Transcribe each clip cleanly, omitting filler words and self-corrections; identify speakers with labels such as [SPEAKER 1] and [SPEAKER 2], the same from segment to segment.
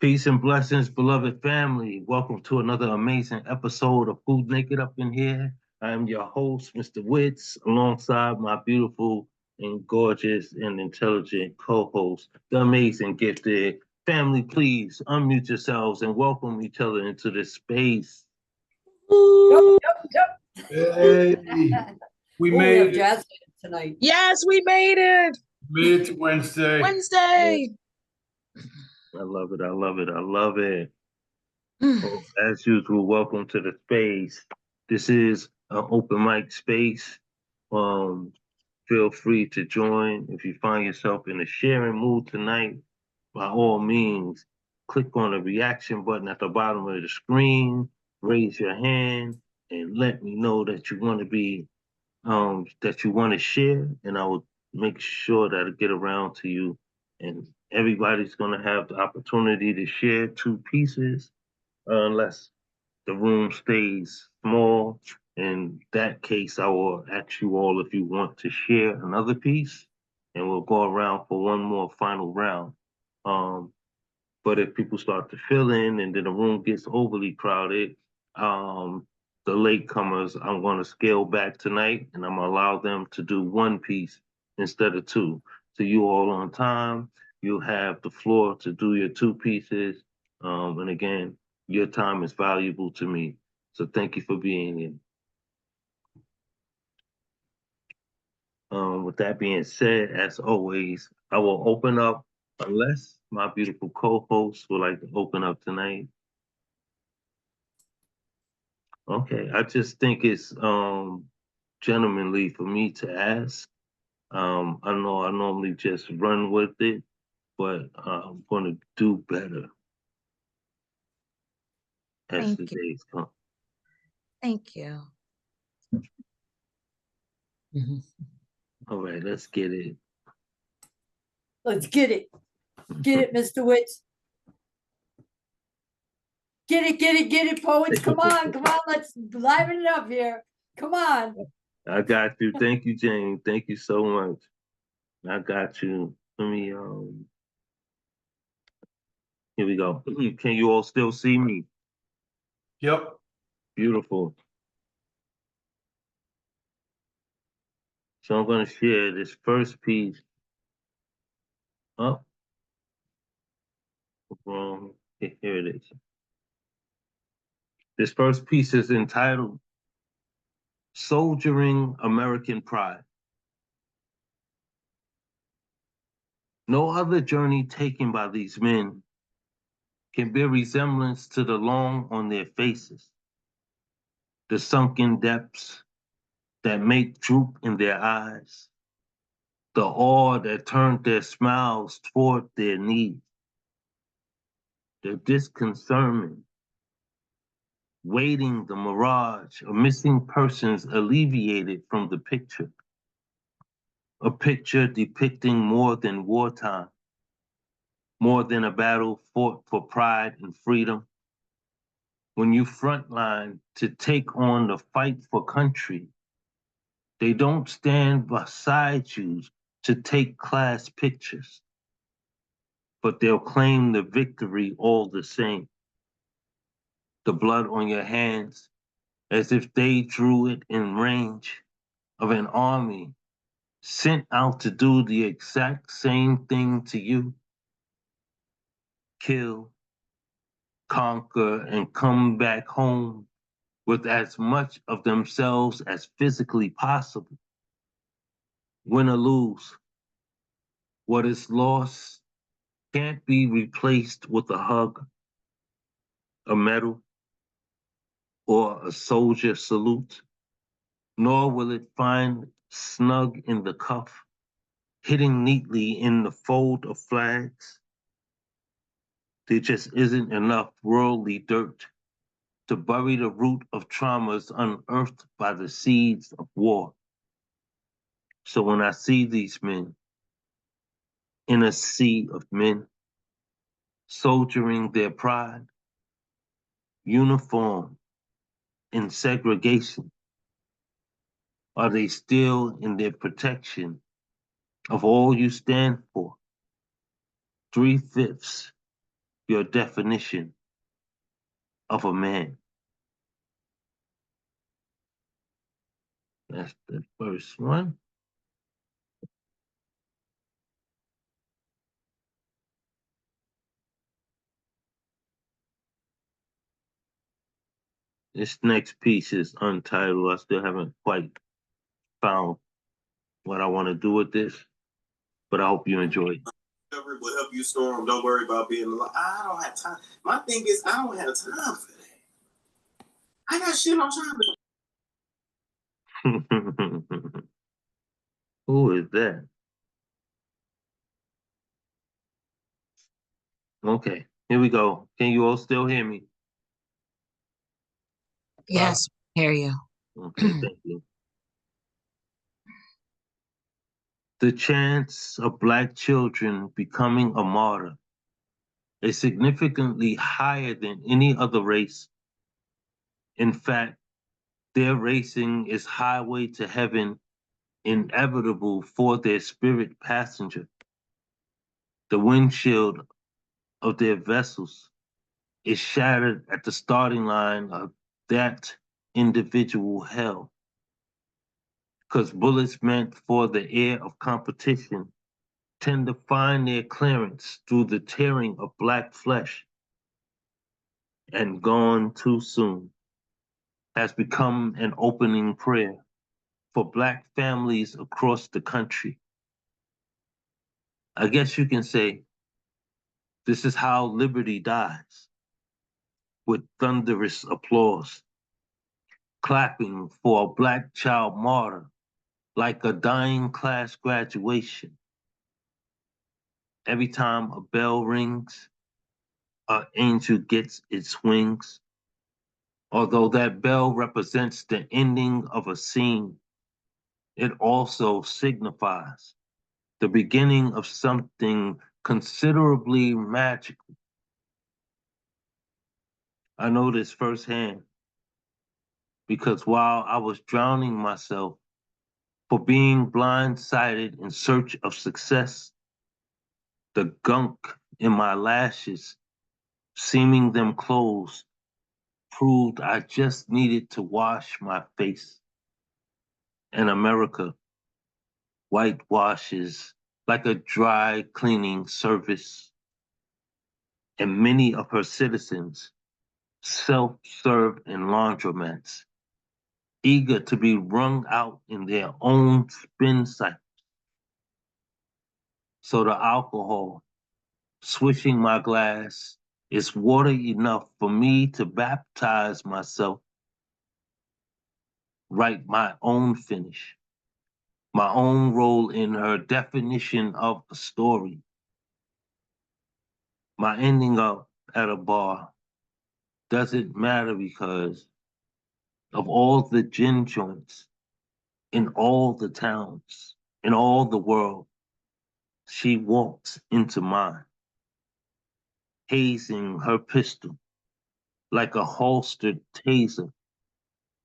[SPEAKER 1] Peace and blessings, beloved family. Welcome to another amazing episode of Food Naked Up in Here. I am your host, Mr. Witz, alongside my beautiful and gorgeous and intelligent co-host, the amazing gifted family. Please unmute yourselves and welcome each other into this space.
[SPEAKER 2] Yep.
[SPEAKER 3] Hey, we
[SPEAKER 2] We
[SPEAKER 3] made
[SPEAKER 2] have
[SPEAKER 3] it.
[SPEAKER 2] jazz tonight.
[SPEAKER 4] Yes, we made it.
[SPEAKER 3] Made it to Wednesday.
[SPEAKER 4] Wednesday.
[SPEAKER 1] I love it. I love it. I love it. Well, as usual, welcome to the space. This is an open mic space. Um, Feel free to join. If you find yourself in a sharing mood tonight, by all means, click on the reaction button at the bottom of the screen, raise your hand, and let me know that you want to be, that you want to share, and I will make sure that I get around to you. And everybody's going to have the opportunity to share two pieces, unless the room stays small. In that case, I will ask you all if you want to share another piece, and we'll go around for one more final round. Um, but if people start to fill in and then the room gets overly crowded, the latecomers, I'm going to scale back tonight, and I'm going to allow them to do one piece instead of two. So you all on time, you have the floor to do your two pieces. And again, your time is valuable to me. So thank you for being here. With that being said, as always, I will open up, unless my beautiful co-host would like to open up tonight. Okay, I just think it's gentlemanly for me to ask. I know I normally just run with it, but I'm going to do better as the days come.
[SPEAKER 4] Thank you.
[SPEAKER 1] All right, let's get it.
[SPEAKER 2] Let's get it. Get it, Mr. Witz. Get it, poets. Come on. Let's liven it up here. Come on.
[SPEAKER 1] I got you. Thank you, Jane. Thank you so much. I got you. Let me, here we go. Can you all still see me?
[SPEAKER 3] Yep.
[SPEAKER 1] Beautiful. So I'm going to share this first piece. Oh, wrong. Here it is. This first piece is entitled Soldiering American Pride. No other journey taken by these men can bear resemblance to the long on their faces, the sunken depths that make droop in their eyes, the awe that turned their smiles toward their needs, their disconcernment, waiting the mirage of missing persons alleviated from the picture, a picture depicting more than wartime, more than a battle fought for pride and freedom. When you frontline to take on the fight for country, they don't stand beside you to take class pictures, but they'll claim the victory all the same. The blood on your hands, as if they drew it in range of an army sent out to do the exact same thing to you. Kill, conquer, and come back home with as much of themselves as physically possible. Win or lose, what is lost can't be replaced with a hug, a medal, or a soldier salute, nor will it find snug in the cuff, hitting neatly in the fold of flags. There just isn't enough worldly dirt to bury the root of traumas unearthed by the seeds of war. So when I see these men in a sea of men, soldiering their pride, uniform in segregation, are they still in their protection of all you stand for? 3/5 your definition of a man. That's the first one. This next piece is untitled. I still haven't quite found what I want to do with this, but I hope you enjoy it.
[SPEAKER 5] Discovery will help you storm. Don't worry about being alone. I don't have time. My thing is, I don't have time for that. I got shit I'm trying to.
[SPEAKER 1] Who is that? Okay, here we go. Can you all still hear me?
[SPEAKER 4] Yes, hear you.
[SPEAKER 1] Okay, thank you. The chance of Black children becoming a martyr is significantly higher than any other race. In fact, their racing is highway to heaven, inevitable for their spirit passenger. The windshield of their vessels is shattered at the starting line of that individual hell. Because bullets meant for the air of competition tend to find their clearance through the tearing of Black flesh, and gone too soon has become an opening prayer for Black families across the country. I guess you can say this is how liberty dies, with thunderous applause, clapping for a Black child martyr like a dying class graduation. Every time a bell rings, an angel gets its wings. Although that bell represents the ending of a scene, it also signifies the beginning of something considerably magical. I know this firsthand because while I was drowning myself for being blindsided in search of success, the gunk in my lashes, seeming them closed, proved I just needed to wash my face. And America whitewashes like a dry cleaning service, and many of her citizens self-serve in laundromats, eager to be wrung out in their own spin cycle. So the alcohol, swishing my glass, is water enough for me to baptize myself, write my own finish, my own role in her definition of a story. My ending up at a bar doesn't matter because of all the gin joints in all the towns, in all the world, she walks into mine, hazing her pistol like a holstered taser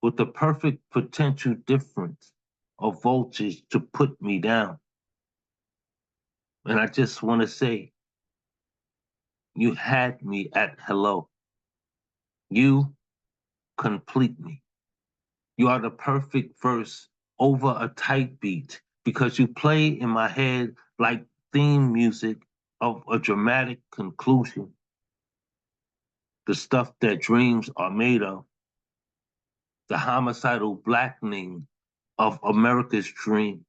[SPEAKER 1] with the perfect potential difference of voltage to put me down. And I just want to say, you had me at hello. You complete me. You are the perfect verse over a tight beat because you play in my head like theme music of a dramatic conclusion. The stuff that dreams are made of, the homicidal blackening of America's dream,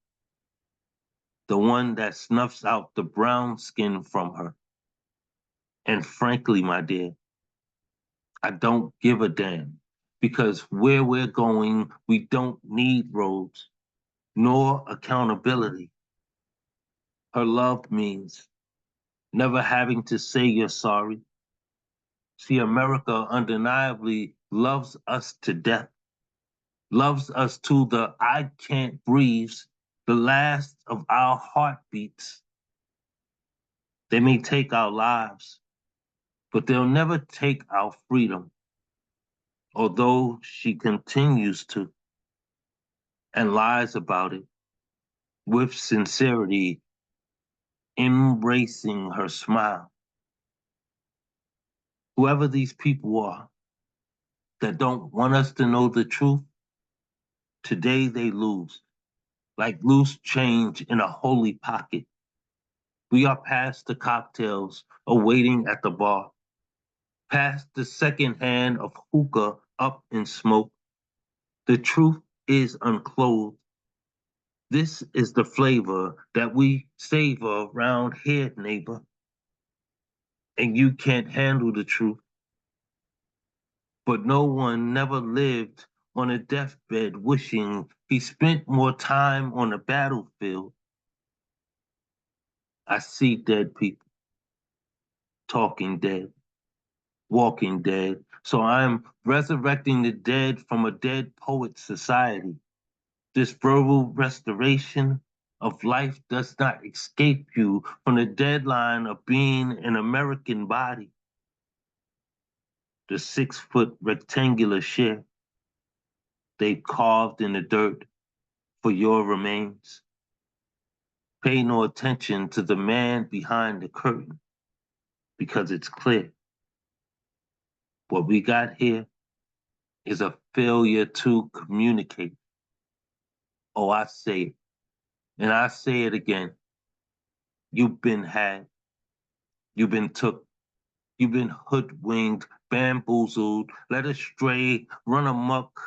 [SPEAKER 1] the one that snuffs out the brown skin from her. And frankly, my dear, I don't give a damn because where we're going, we don't need roads nor accountability. Her love means never having to say you're sorry. See, America undeniably loves us to death, loves us to the I can't breathe, the last of our heartbeats. They may take our lives, but they'll never take our freedom, although she continues to and lies about it with sincerity, embracing her smile. Whoever these people are that don't want us to know the truth, today they lose, like loose change in a holy pocket. We are past the cocktails awaiting at the bar, past the second hand of hookah up in smoke. The truth is unclothed. This is the flavor that we savor around here, neighbor. And you can't handle the truth. But no one never lived on a deathbed wishing he spent more time on the battlefield. I see dead people, talking dead, walking dead. So I'm resurrecting the dead from a dead poet society. This verbal restoration of life does not escape you from the deadline of being an American body. The 6-foot rectangular share they carved in the dirt for your remains. Pay no attention to the man behind the curtain because it's clear. What we got here is a failure to communicate. Oh, I say it, and I say it again. You've been had, you've been took, you've been hoodwinked, bamboozled, led astray, run amok.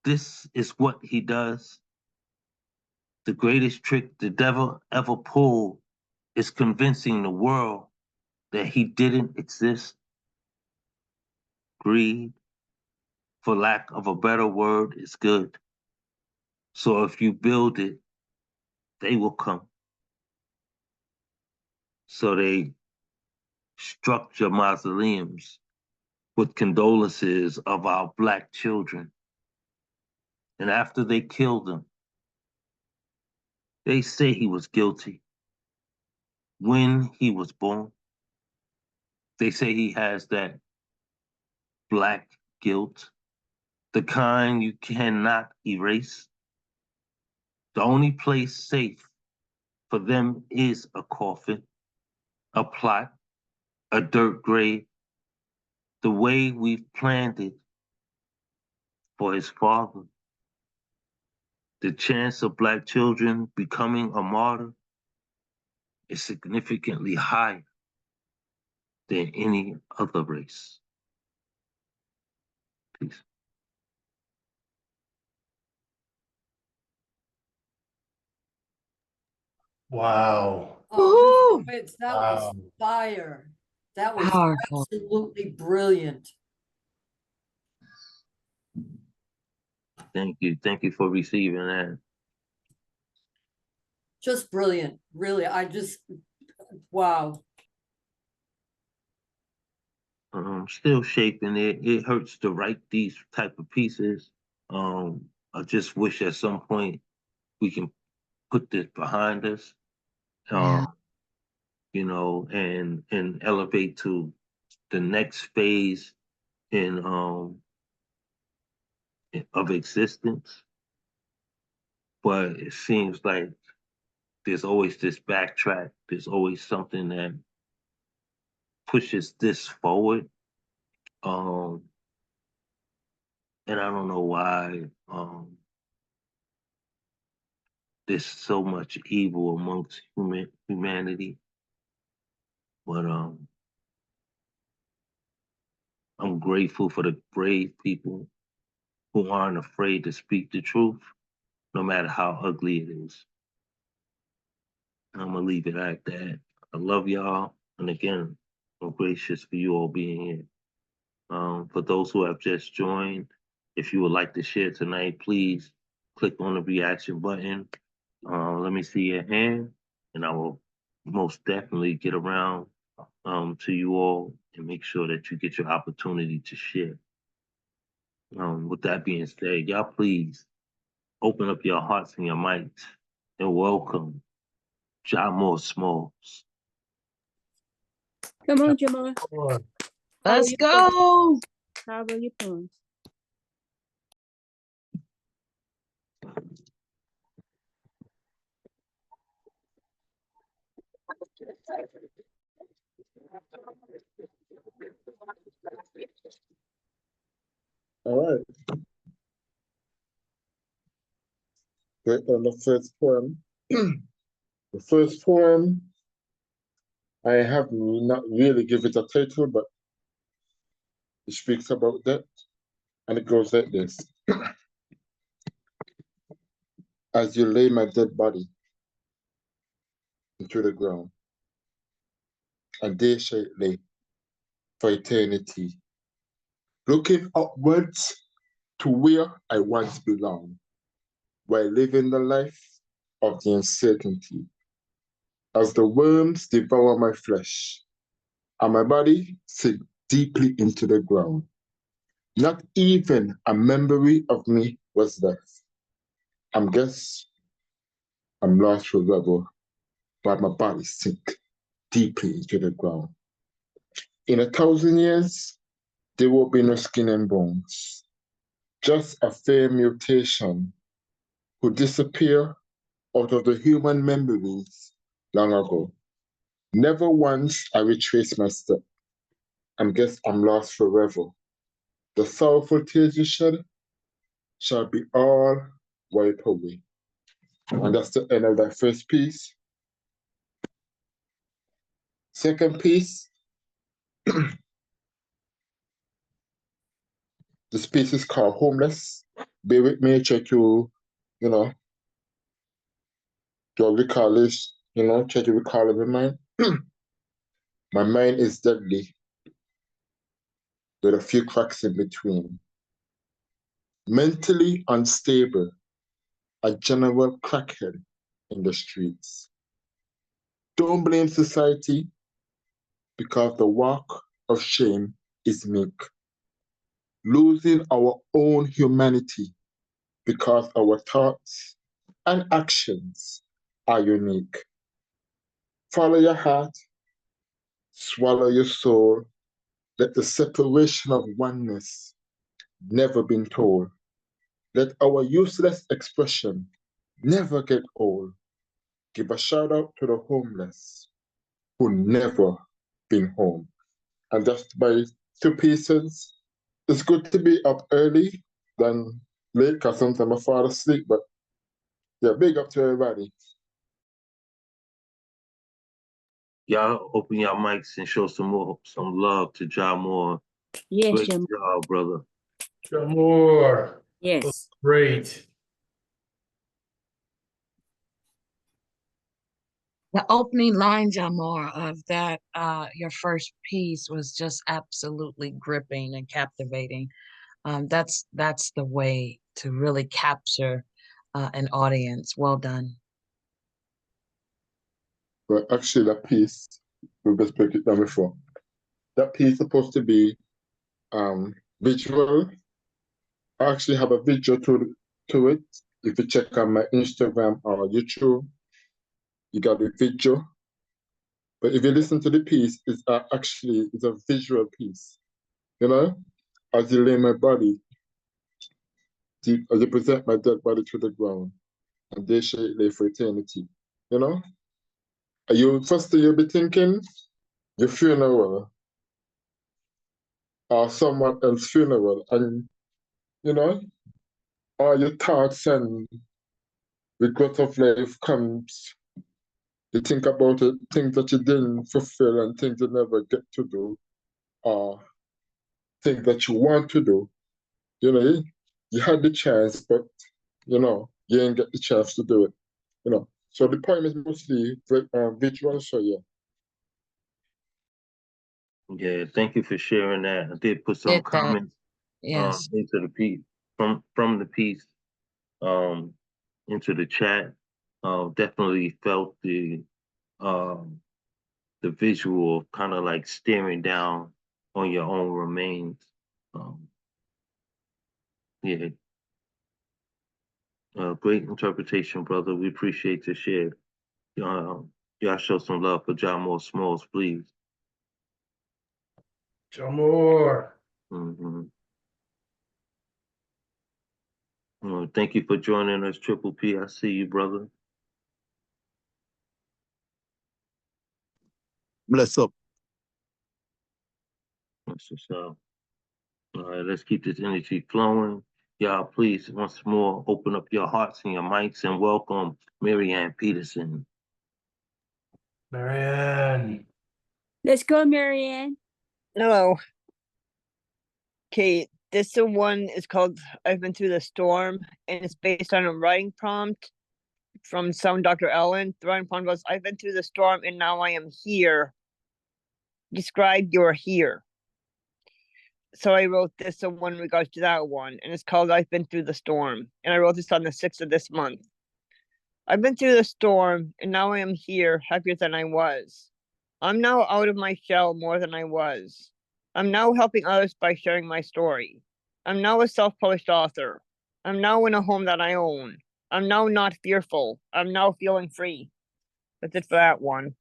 [SPEAKER 1] This is what he does. The greatest trick the devil ever pulled is convincing the world that he didn't exist. Greed, for lack of a better word, is good. So if you build it, they will come. So they structure mausoleums with condolences of our Black children. And after they killed him, they say he was guilty when he was born. They say he has that Black guilt, the kind you cannot erase. The only place safe for them is a coffin, a plot, a dirt grave, the way we've planned it for his father. The chance of Black children becoming a martyr is significantly higher than any other race. Peace.
[SPEAKER 3] Wow.
[SPEAKER 2] Oh,
[SPEAKER 4] Woo!
[SPEAKER 2] Mr. Witz, that was
[SPEAKER 3] Wow.
[SPEAKER 2] fire. That was
[SPEAKER 4] Powerful.
[SPEAKER 2] absolutely brilliant.
[SPEAKER 1] Thank you. Thank you for receiving that.
[SPEAKER 2] Just brilliant. Really, wow.
[SPEAKER 1] Still shaping it. It hurts to write these type of pieces. I just wish at some point we can put this behind us.
[SPEAKER 4] Yeah.
[SPEAKER 1] You know, and elevate to the next phase in of existence. But it seems like there's always this backtrack. There's always something that pushes this forward. Um, and I don't know why there's so much evil amongst humanity. But I'm grateful for the brave people who aren't afraid to speak the truth, no matter how ugly it is. I'm gonna leave it at that. I love y'all, and again, I'm gracious for you all being here. For those who have just joined, if you would like to share tonight, please click on the reaction button. Let me see your hand, and I will most definitely get around to you all and make sure that you get your opportunity to share. With that being said, y'all please open up your hearts and your minds and welcome John Moore Smalls.
[SPEAKER 6] Come on, Jamal.
[SPEAKER 4] Let's go.
[SPEAKER 6] How about your poems? on the first poem. The first poem, I have not really give it a title, but it speaks about that, and it goes like this. As you lay my dead body into the ground, and they shall lay for eternity, looking upwards to where I once belonged, while living the life of the uncertainty. As the worms devour my flesh, and my body sink deeply into the ground, not even a memory of me was left. I'm lost forever, but my body sink deeply into the ground. In 1,000 years, there will be no skin and bones, just a fair mutation who disappear out of the human memories long ago. Never once I retrace my step. I guess I'm lost forever. The sorrowful tears you shed shall be all wiped away. And that's the end of that first piece. Second piece, this piece is called Homeless. Bear with me, try to, to recall this, try to recall it in mind. My mind is deadly, with a few cracks in between. Mentally unstable, a general crackhead in the streets. Don't blame society, because the walk of shame is meek. Losing our own humanity because our thoughts and actions are unique. Follow your heart, swallow your soul. Let the separation of oneness never been told. Let our useless expression never get old. Give a shout out to the homeless who never been home. And that's by 2 pieces. It's good to be up early than late, because sometimes I fall asleep, but yeah, big up to everybody.
[SPEAKER 1] Y'all open your mics and show some love to Ja Moore.
[SPEAKER 4] Yes,
[SPEAKER 1] Great
[SPEAKER 4] Jam-
[SPEAKER 1] job, brother.
[SPEAKER 3] Jamor.
[SPEAKER 4] yes.
[SPEAKER 3] Great.
[SPEAKER 4] The opening line, Jamor, of that your first piece was just absolutely gripping and captivating. That's the way to really capture an audience. Well done.
[SPEAKER 6] But actually, that piece, we just break it down before. That piece is supposed to be visual. I actually have a video to it. If you check on my Instagram or YouTube, you got a video. But if you listen to the piece, it's a visual piece. As you lay my body, as you present my dead body to the ground, and they shall lay for eternity. First thing you'll be thinking, your funeral or someone else's funeral, and all your thoughts and regret of life comes. You think about it, things that you didn't fulfill and things you never get to do, or things that you want to do. You had the chance, but you didn't get the chance to do it. So the poem is mostly visual. So yeah.
[SPEAKER 1] Yeah, thank you for sharing that. I did put some
[SPEAKER 4] Did that.
[SPEAKER 1] comments
[SPEAKER 4] Yes.
[SPEAKER 1] into the piece from the piece into the chat. Definitely felt the visual of kind of like staring down on your own remains. Yeah, great interpretation, brother. We appreciate your share. Y'all show some love for Ja Moore Smalls, please.
[SPEAKER 3] Jamor.
[SPEAKER 1] Thank you for joining us, Triple P. I see you, brother.
[SPEAKER 7] Bless up.
[SPEAKER 1] That's what's up. All right, let's keep this energy flowing. Y'all, please, once more, open up your hearts and your mics and welcome Marianne Peterson.
[SPEAKER 3] Marianne.
[SPEAKER 2] Let's go, Marianne.
[SPEAKER 7] Hello. Okay, this one is called I've Been Through the Storm, and it's based on a writing prompt from some Dr. Ellen. The writing prompt was, I've been through the storm and now I am here. Describe your here. So I wrote this one in regards to that one, and it's called I've Been Through the Storm. And I wrote this on the 6th of this month. I've been through the storm, and now I am here, happier than I was. I'm now out of my shell more than I was. I'm now helping others by sharing my story. I'm now a self-published author. I'm now in a home that I own. I'm now not fearful. I'm now feeling free. That's it for that one.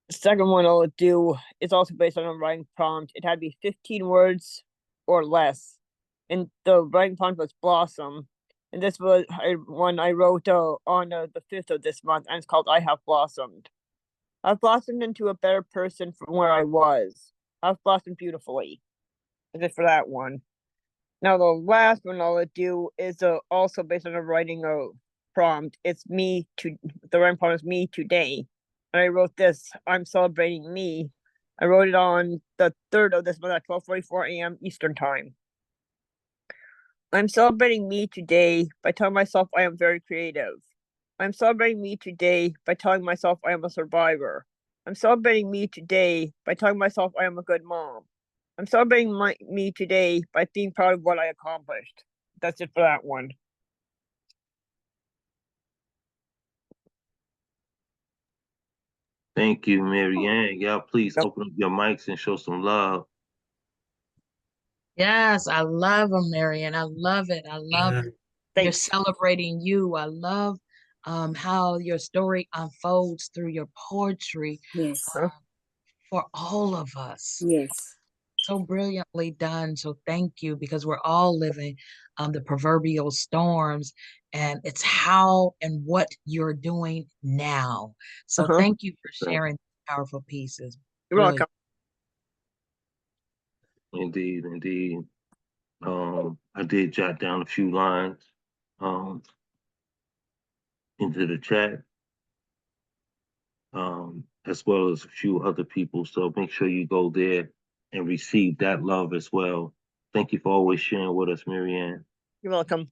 [SPEAKER 7] The second one I'll do is also based on a writing prompt. It had to be 15 words or less. And the writing prompt was Blossom. And this was one I wrote on the 5th of this month, and it's called I Have Blossomed. I've blossomed into a better person from where I was. I've blossomed beautifully. That's it for that one. Now the last one I'll do is also based on a writing prompt. It's the writing prompt is me today. And I wrote this, I'm celebrating me. I wrote it on the 3rd of this month at 12:44 a.m. Eastern Time. I'm celebrating me today by telling myself I am very creative. I'm celebrating me today by telling myself I am a survivor. I'm celebrating me today by telling myself I am a good mom. I'm celebrating me today by being proud of what I accomplished. That's it for that one.
[SPEAKER 1] Thank you, Marianne. Y'all, please open up your mics and show some love.
[SPEAKER 4] Yes, I love them, Marianne. I love it. I love
[SPEAKER 3] Yeah.
[SPEAKER 4] you're
[SPEAKER 7] Thanks.
[SPEAKER 4] celebrating you. I love how your story unfolds through your poetry
[SPEAKER 2] Yes.
[SPEAKER 4] for all of us.
[SPEAKER 2] Yes.
[SPEAKER 4] So brilliantly done. So thank you, because we're all living the proverbial storms, and it's how and what you're doing now. So thank you for sharing powerful pieces.
[SPEAKER 7] You're welcome.
[SPEAKER 1] Indeed, indeed. I did jot down a few lines into the chat, as well as a few other people. So make sure you go there and receive that love as well. Thank you for always sharing with us, Marianne.
[SPEAKER 7] You're welcome.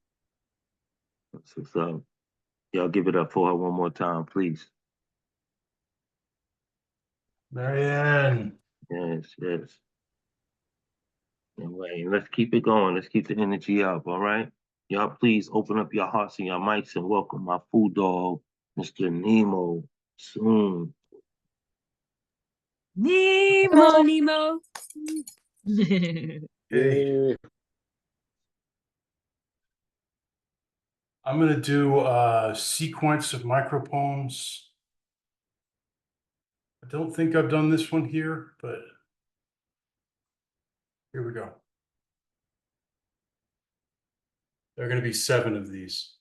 [SPEAKER 1] That's what's up. Y'all give it up for her one more time, please.
[SPEAKER 3] Marianne.
[SPEAKER 1] Yes, yes. All right, let's keep it going. Let's keep the energy up, all right? Y'all, please open up your hearts and your mics and welcome my food dog, Mr. Nemo, soon.
[SPEAKER 4] Nemo.
[SPEAKER 2] Nemo.
[SPEAKER 3] Hey, I'm going to do a sequence of micropoems. I don't think I've done this one here, but here we go. There are going to be 7 of these.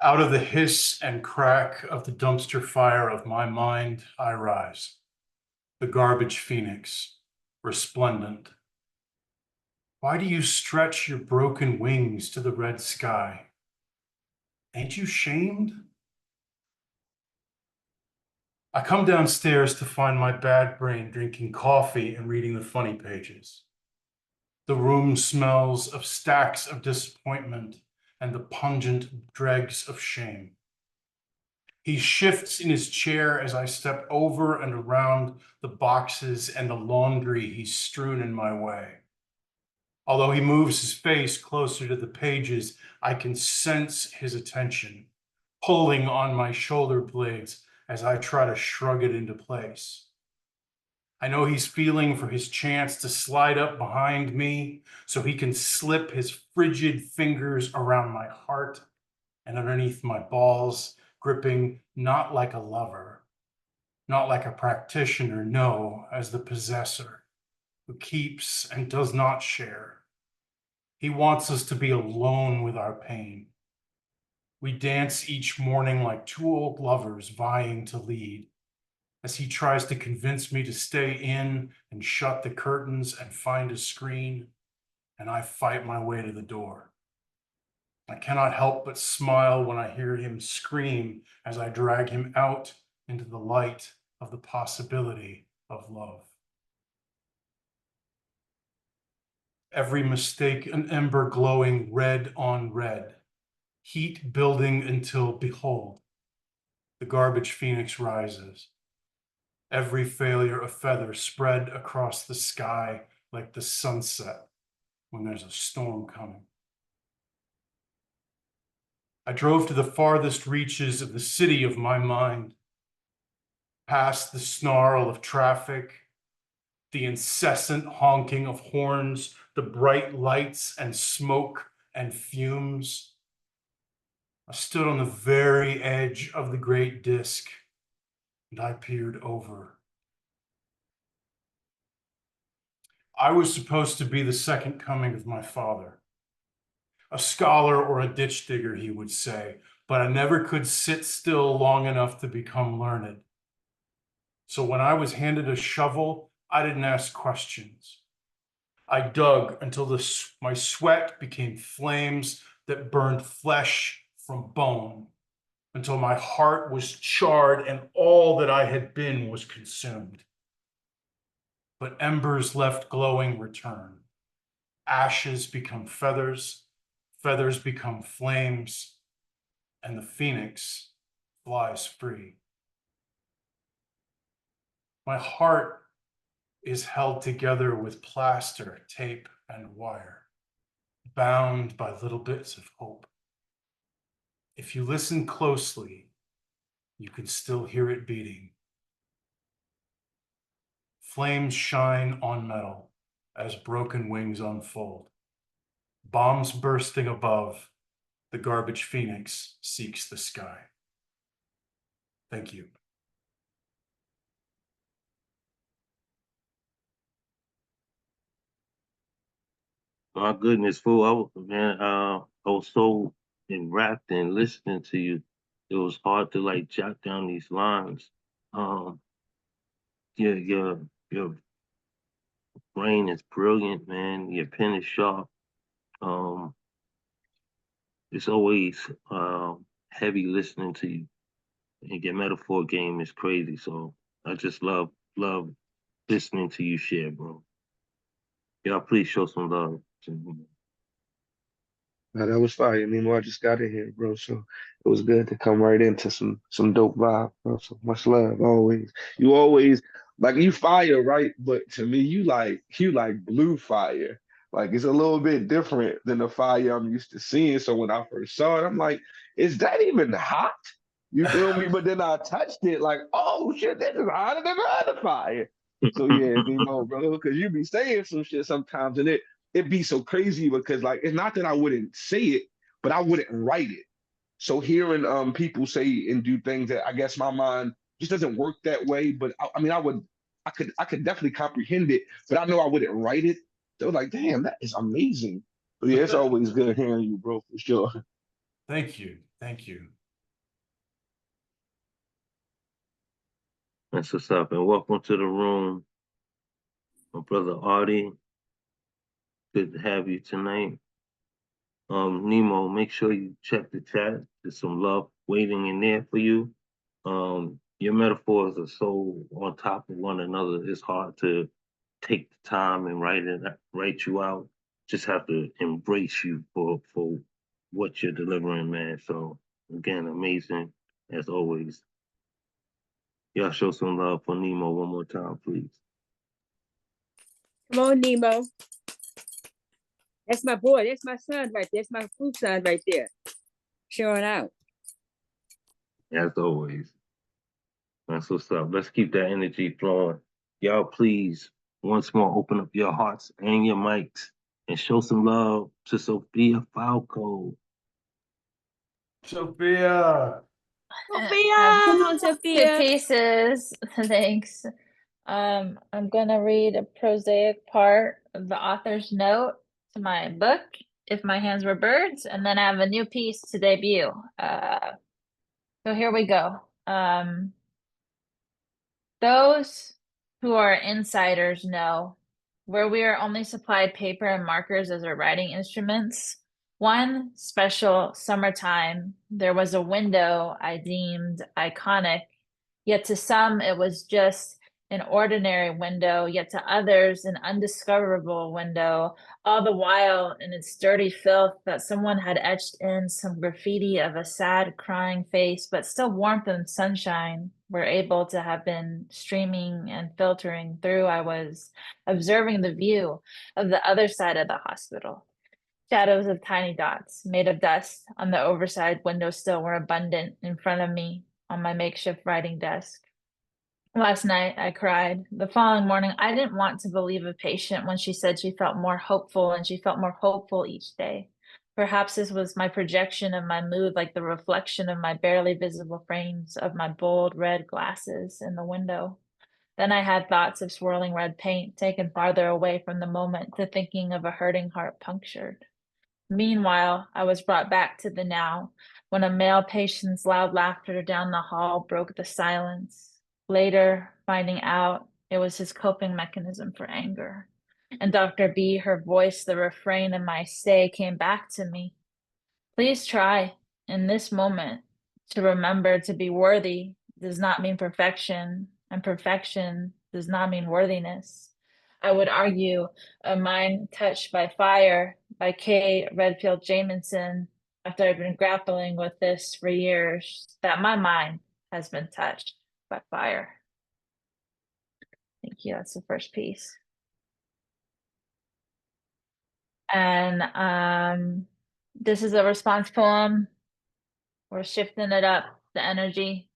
[SPEAKER 3] Out of the hiss and crack of the dumpster fire of my mind, I rise, the garbage phoenix, resplendent. Why do you stretch your broken wings to the red sky? Ain't you shamed? I come downstairs to find my bad brain drinking coffee and reading the funny pages. The room smells of stacks of disappointment and the pungent dregs of shame. He shifts in his chair as I step over and around the boxes and the laundry he's strewn in my way. Although he moves his face closer to the pages, I can sense his attention, pulling on my shoulder blades as I try to shrug it into place. I know he's feeling for his chance to slide up behind me so he can slip his frigid fingers around my heart and underneath my balls, gripping not like a lover, not like a practitioner, no, as the possessor who keeps and does not share. He wants us to be alone with our pain. We dance each morning like 2 old lovers vying to lead. as he tries to convince me to stay in and shut the curtains and find a screen, and I fight my way to the door. I cannot help but smile when I hear him scream as I drag him out into the light of the possibility of love. Every mistake, an ember glowing red on red, heat building until, behold, the garbage phoenix rises. Every failure a feather spread across the sky like the sunset when there's a storm coming. I drove to the farthest reaches of the city of my mind, past the snarl of traffic, the incessant honking of horns, the bright lights and smoke and fumes. I stood on the very edge of the great disk, and I peered over. I was supposed to be the second coming of my father. A scholar or a ditch digger, he would say, but I never could sit still long enough to become learned. So when I was handed a shovel, I didn't ask questions. I dug until my sweat became flames that burned flesh from bone, until my heart was charred and all that I had been was consumed. But embers left glowing return. Ashes become feathers, feathers become flames, and the phoenix flies free. My heart is held together with plaster, tape, and wire, bound by little bits of hope. If you listen closely, you can still hear it beating. Flames shine on metal as broken wings unfold. Bombs bursting above, the garbage phoenix seeks the sky. Thank you.
[SPEAKER 1] My goodness, fool! I was so enwrapped in listening to you. It was hard to like jot down these lines. Um, your brain is brilliant, man. Your pen is sharp. Um, it's always heavy listening to you, and your metaphor game is crazy. So I just love listening to you share, bro. Y'all, please show some love.
[SPEAKER 8] Now that was fire. Nemo, I just got in here, bro. So it was good to come right into some dope vibe, bro. So much love, always. You always like you fire, right? But to me, you like blue fire. Like it's a little bit different than the fire I'm used to seeing. So when I first saw it, I'm like, is that even hot? You feel me? But then I touched it, like, oh shit, this is hotter than the other fire. So yeah, Nemo, bro, because you be saying some shit sometimes, and it'd be so crazy because like it's not that I wouldn't say it, but I wouldn't write it. So hearing people say and do things that I guess my mind just doesn't work that way. But I mean I could definitely comprehend it, but I know I wouldn't write it. So like, damn, that is amazing. But yeah, it's always good hearing you, bro, for sure.
[SPEAKER 3] Thank you. Thank you.
[SPEAKER 1] That's what's up, and welcome to the room, my brother Artie. Good to have you tonight. Nemo, make sure you check the chat. There's some love waiting in there for you. Your metaphors are so on top of one another. It's hard to take the time and write you out. Just have to embrace you for what you're delivering, man. So again, amazing as always. Y'all show some love for Nemo one more time, please.
[SPEAKER 7] Come on, Nemo. That's my boy. That's my son right there. That's my food son right there. Showing out.
[SPEAKER 1] As always. That's what's up. Let's keep that energy flowing. Y'all, please, once more, open up your hearts and your mics and show some love to Sophia Falco.
[SPEAKER 3] Sophia.
[SPEAKER 7] Sophia! Come on,
[SPEAKER 9] Two
[SPEAKER 7] Sophia.
[SPEAKER 9] pieces. Thanks. I'm gonna read a prosaic part of the author's note to my book, If My Hands Were Birds, and then I have a new piece to debut. So here we go. Those who are insiders know where we are only supplied paper and markers as our writing instruments. One special summertime, there was a window I deemed iconic, yet to some it was just an ordinary window, yet to others an undiscoverable window, all the while in its dirty filth that someone had etched in some graffiti of a sad, crying face, but still warmth and sunshine were able to have been streaming and filtering through. I was observing the view of the other side of the hospital. Shadows of tiny dots made of dust on the overside windowsill were abundant in front of me on my makeshift writing desk. Last night I cried. The following morning, I didn't want to believe a patient when she said she felt more hopeful and she felt more hopeful each day. Perhaps this was my projection of my mood, like the reflection of my barely visible frames of my bold red glasses in the window. Then I had thoughts of swirling red paint taken farther away from the moment to thinking of a hurting heart punctured. Meanwhile, I was brought back to the now when a male patient's loud laughter down the hall broke the silence. Later, finding out it was his coping mechanism for anger. And Dr. B, her voice, the refrain of my stay came back to me. Please try in this moment to remember to be worthy does not mean perfection, and perfection does not mean worthiness. I would argue A Mind Touched by Fire by Kay Redfield Jamison, after I've been grappling with this for years, that my mind has been touched by fire. Thank you. That's the first piece. And this is a response poem. We're shifting it up, the energy.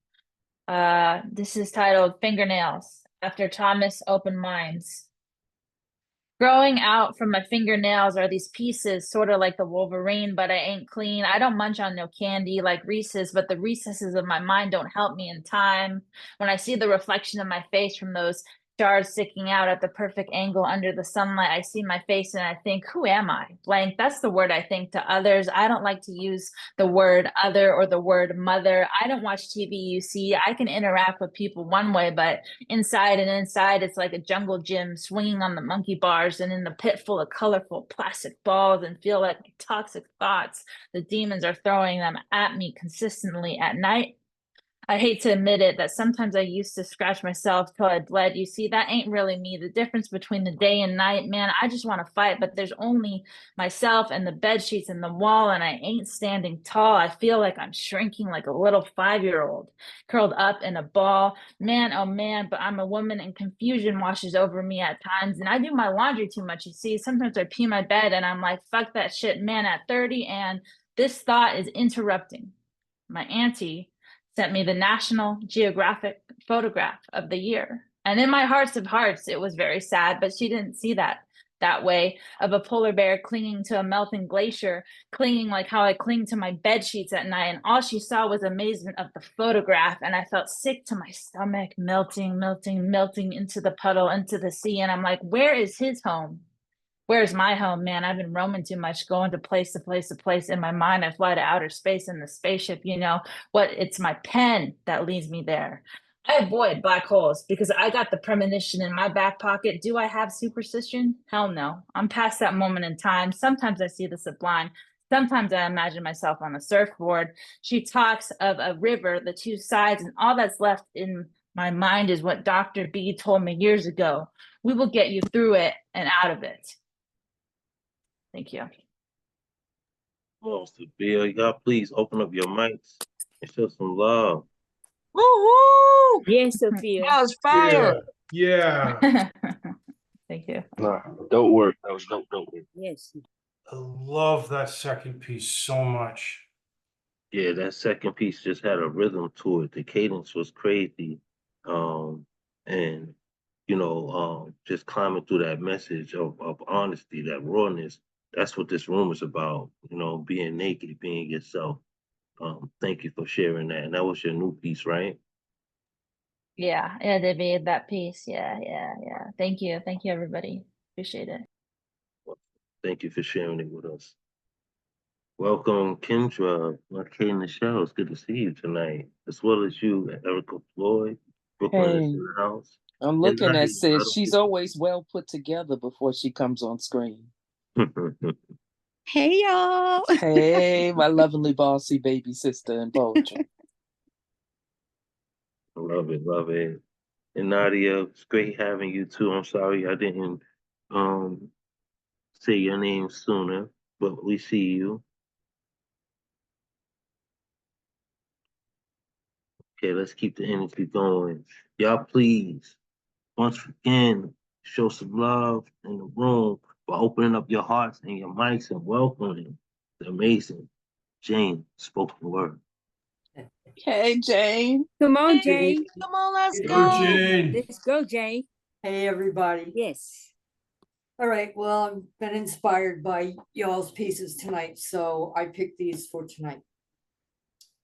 [SPEAKER 9] This is titled Fingernails, after Thomas Open Minds. Growing out from my fingernails are these pieces, sort of like the Wolverine, but I ain't clean. I don't munch on no candy like Reese's, but the recesses of my mind don't help me in time. When I see the reflection of my face from those shards sticking out at the perfect angle under the sunlight, I see my face and I think, who am I? Blank. That's the word I think to others. I don't like to use the word other or the word mother. I don't watch TV, you see. I can interact with people one way, but inside and inside, it's like a jungle gym swinging on the monkey bars and in the pit full of colorful plastic balls and feel like toxic thoughts. The demons are throwing them at me consistently at night. I hate to admit it that sometimes I used to scratch myself till I bled. You see, that ain't really me. The difference between the day and night, man, I just want to fight, but there's only myself and the bed sheets and the wall, and I ain't standing tall. I feel like I'm shrinking like a little 5-year-old, curled up in a ball. Man, oh man, but I'm a woman and confusion washes over me at times, and I do my laundry too much. You see, sometimes I pee my bed and I'm like, fuck that shit, man, at 30, and this thought is interrupting. My auntie sent me the National Geographic photograph of the year. And in my hearts of hearts, it was very sad, but she didn't see that way, of a polar bear clinging to a melting glacier, clinging like how I cling to my bed sheets at night. And all she saw was amazement of the photograph. And I felt sick to my stomach, melting into the puddle, into the sea. And I'm like, where is his home? Where's my home, man? I've been roaming too much, going to place to place to place. In my mind, I fly to outer space in the spaceship, you know what? It's my pen that leads me there. I avoid black holes because I got the premonition in my back pocket. Do I have superstition? Hell no. I'm past that moment in time. Sometimes I see the sublime. Sometimes I imagine myself on a surfboard. She talks of a river, the two sides, and all that's left in my mind is what Dr. B told me years ago. We will get you through it and out of it. Thank you.
[SPEAKER 1] Oh, Bill, y'all please open up your mics and show some love.
[SPEAKER 4] Woo-hoo!
[SPEAKER 7] Yes, Sophia.
[SPEAKER 4] That was fire.
[SPEAKER 3] Yeah.
[SPEAKER 9] Thank you.
[SPEAKER 8] Nah, dope work. That was dope work.
[SPEAKER 7] Yes.
[SPEAKER 3] I love that second piece so much.
[SPEAKER 1] Yeah, that second piece just had a rhythm to it. The cadence was crazy. And just climbing through that message of honesty, that rawness. That's what this room is about, being naked, being yourself. Thank you for sharing that. And that was your new piece, right?
[SPEAKER 9] Yeah, they made that piece. Yeah. Thank you, everybody. Appreciate it.
[SPEAKER 1] Thank you for sharing it with us. Welcome, Kendra, Kay in the show. It's good to see you tonight, as well as you, Erica Floyd, Brooklyn Brooklyn is in the house.
[SPEAKER 10] I'm
[SPEAKER 1] And
[SPEAKER 10] looking at
[SPEAKER 1] Nadia, I
[SPEAKER 10] sis. She's always well put together before she comes on screen.
[SPEAKER 1] don't-
[SPEAKER 11] Hey y'all.
[SPEAKER 10] Hey, my lovely bossy baby sister in poetry.
[SPEAKER 1] I love it, love it. And Nadia, it's great having you too. I'm sorry I didn't say your name sooner, but we see you. Okay, let's keep the energy going. Y'all, please, once again, show some love in the room by opening up your hearts and your mics and welcoming the amazing Jane spoken word.
[SPEAKER 10] Hey, Jane.
[SPEAKER 12] Come on,
[SPEAKER 2] Good
[SPEAKER 12] Jane.
[SPEAKER 2] evening.
[SPEAKER 4] Come on, let's
[SPEAKER 2] Good
[SPEAKER 3] Go,
[SPEAKER 4] go.
[SPEAKER 3] Jane.
[SPEAKER 12] Let's go, Jane.
[SPEAKER 2] Hey, everybody.
[SPEAKER 12] Yes.
[SPEAKER 2] All right, well, I've been inspired by y'all's pieces tonight, so I picked these for tonight.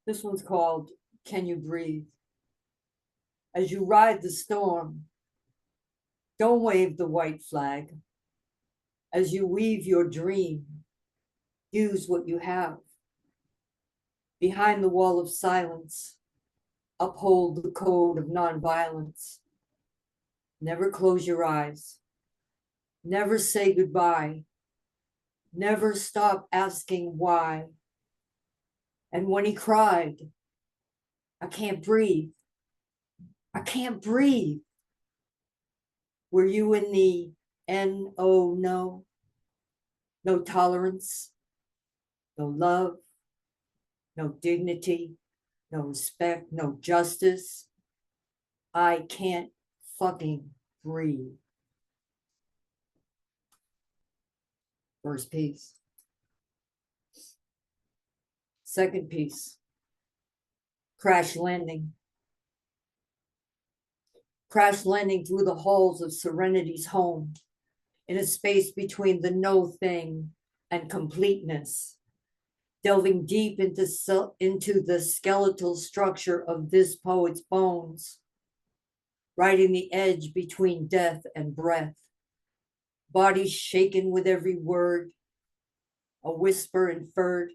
[SPEAKER 2] This one's called Can You Breathe? As you ride the storm, don't wave the white flag. As you weave your dream, use what you have. Behind the wall of silence, uphold the code of nonviolence. Never close your eyes. Never say goodbye. Never stop asking why. And when he cried, I can't breathe. I can't breathe. Were you in the N-O no? No tolerance, no love, no dignity, no respect, no justice. I can't fucking breathe. First piece. Second piece. Crash landing. Crash landing through the halls of Serenity's home, in a space between the no thing and completeness, delving deep into the skeletal structure of this poet's bones, riding the edge between death and breath, bodies shaken with every word, a whisper inferred,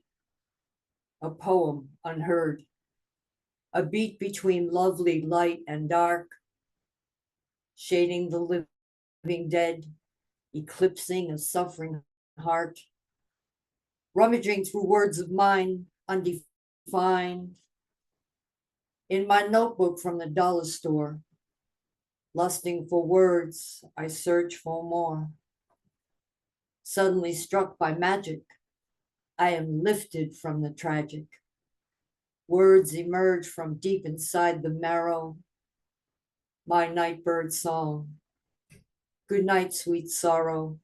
[SPEAKER 2] a poem unheard, a beat between lovely light and dark, shading the living dead, eclipsing a suffering heart, rummaging through words of mine undefined. In my notebook from the dollar store, lusting for words, I search for more. Suddenly struck by magic, I am lifted from the tragic. Words emerge from deep inside the marrow. My nightbird song. Good night, sweet sorrow.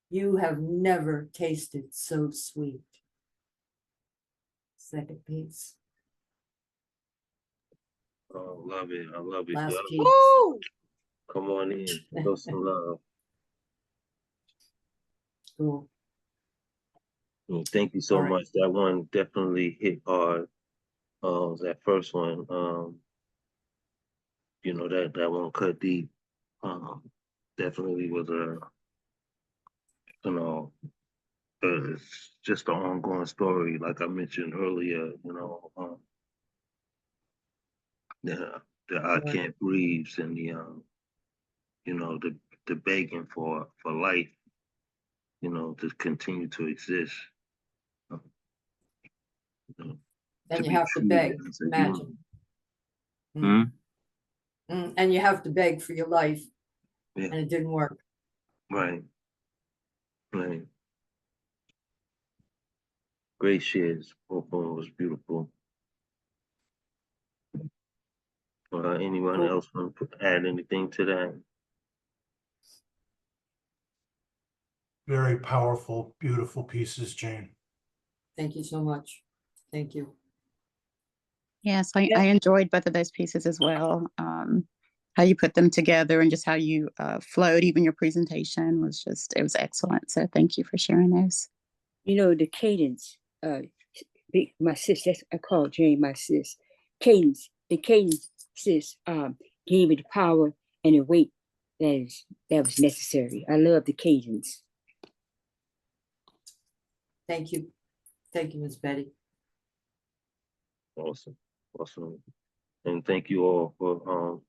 [SPEAKER 2] You have never tasted so sweet. Second piece.
[SPEAKER 1] Oh, love it. I love it.
[SPEAKER 2] Last
[SPEAKER 1] Y'all,
[SPEAKER 2] piece.
[SPEAKER 4] Woo!
[SPEAKER 1] come on in. Show some love.
[SPEAKER 2] Cool.
[SPEAKER 1] Thank you so
[SPEAKER 2] All right.
[SPEAKER 1] much. That one definitely hit hard. That first one, that one cut deep. Definitely was you know, it's just an ongoing story, like I mentioned earlier. The I
[SPEAKER 2] Right.
[SPEAKER 1] can't breathe and the begging for life, to continue to exist.
[SPEAKER 2] And
[SPEAKER 1] To
[SPEAKER 2] you
[SPEAKER 1] be
[SPEAKER 2] have to
[SPEAKER 1] treated
[SPEAKER 2] beg,
[SPEAKER 1] as a
[SPEAKER 2] imagine.
[SPEAKER 1] human.
[SPEAKER 2] And you have to beg for your life,
[SPEAKER 1] Yeah,
[SPEAKER 2] and it didn't work.
[SPEAKER 1] right. Great shares. Both of them was beautiful. Anyone
[SPEAKER 2] Cool.
[SPEAKER 1] else want to add anything to that?
[SPEAKER 3] Very powerful, beautiful pieces, Jane.
[SPEAKER 2] Thank you so much. Thank you.
[SPEAKER 11] Yes, I enjoyed both of those pieces as well. How you put them together and just how you flowed, even your presentation it was excellent. So thank you for sharing those.
[SPEAKER 12] You know, the cadence, my sis, I call Jane my sis. The cadence, sis, gave me the power and the weight that was necessary. I love the cadence.
[SPEAKER 2] Thank you. Thank you, Ms. Betty.
[SPEAKER 1] Awesome. And thank you all for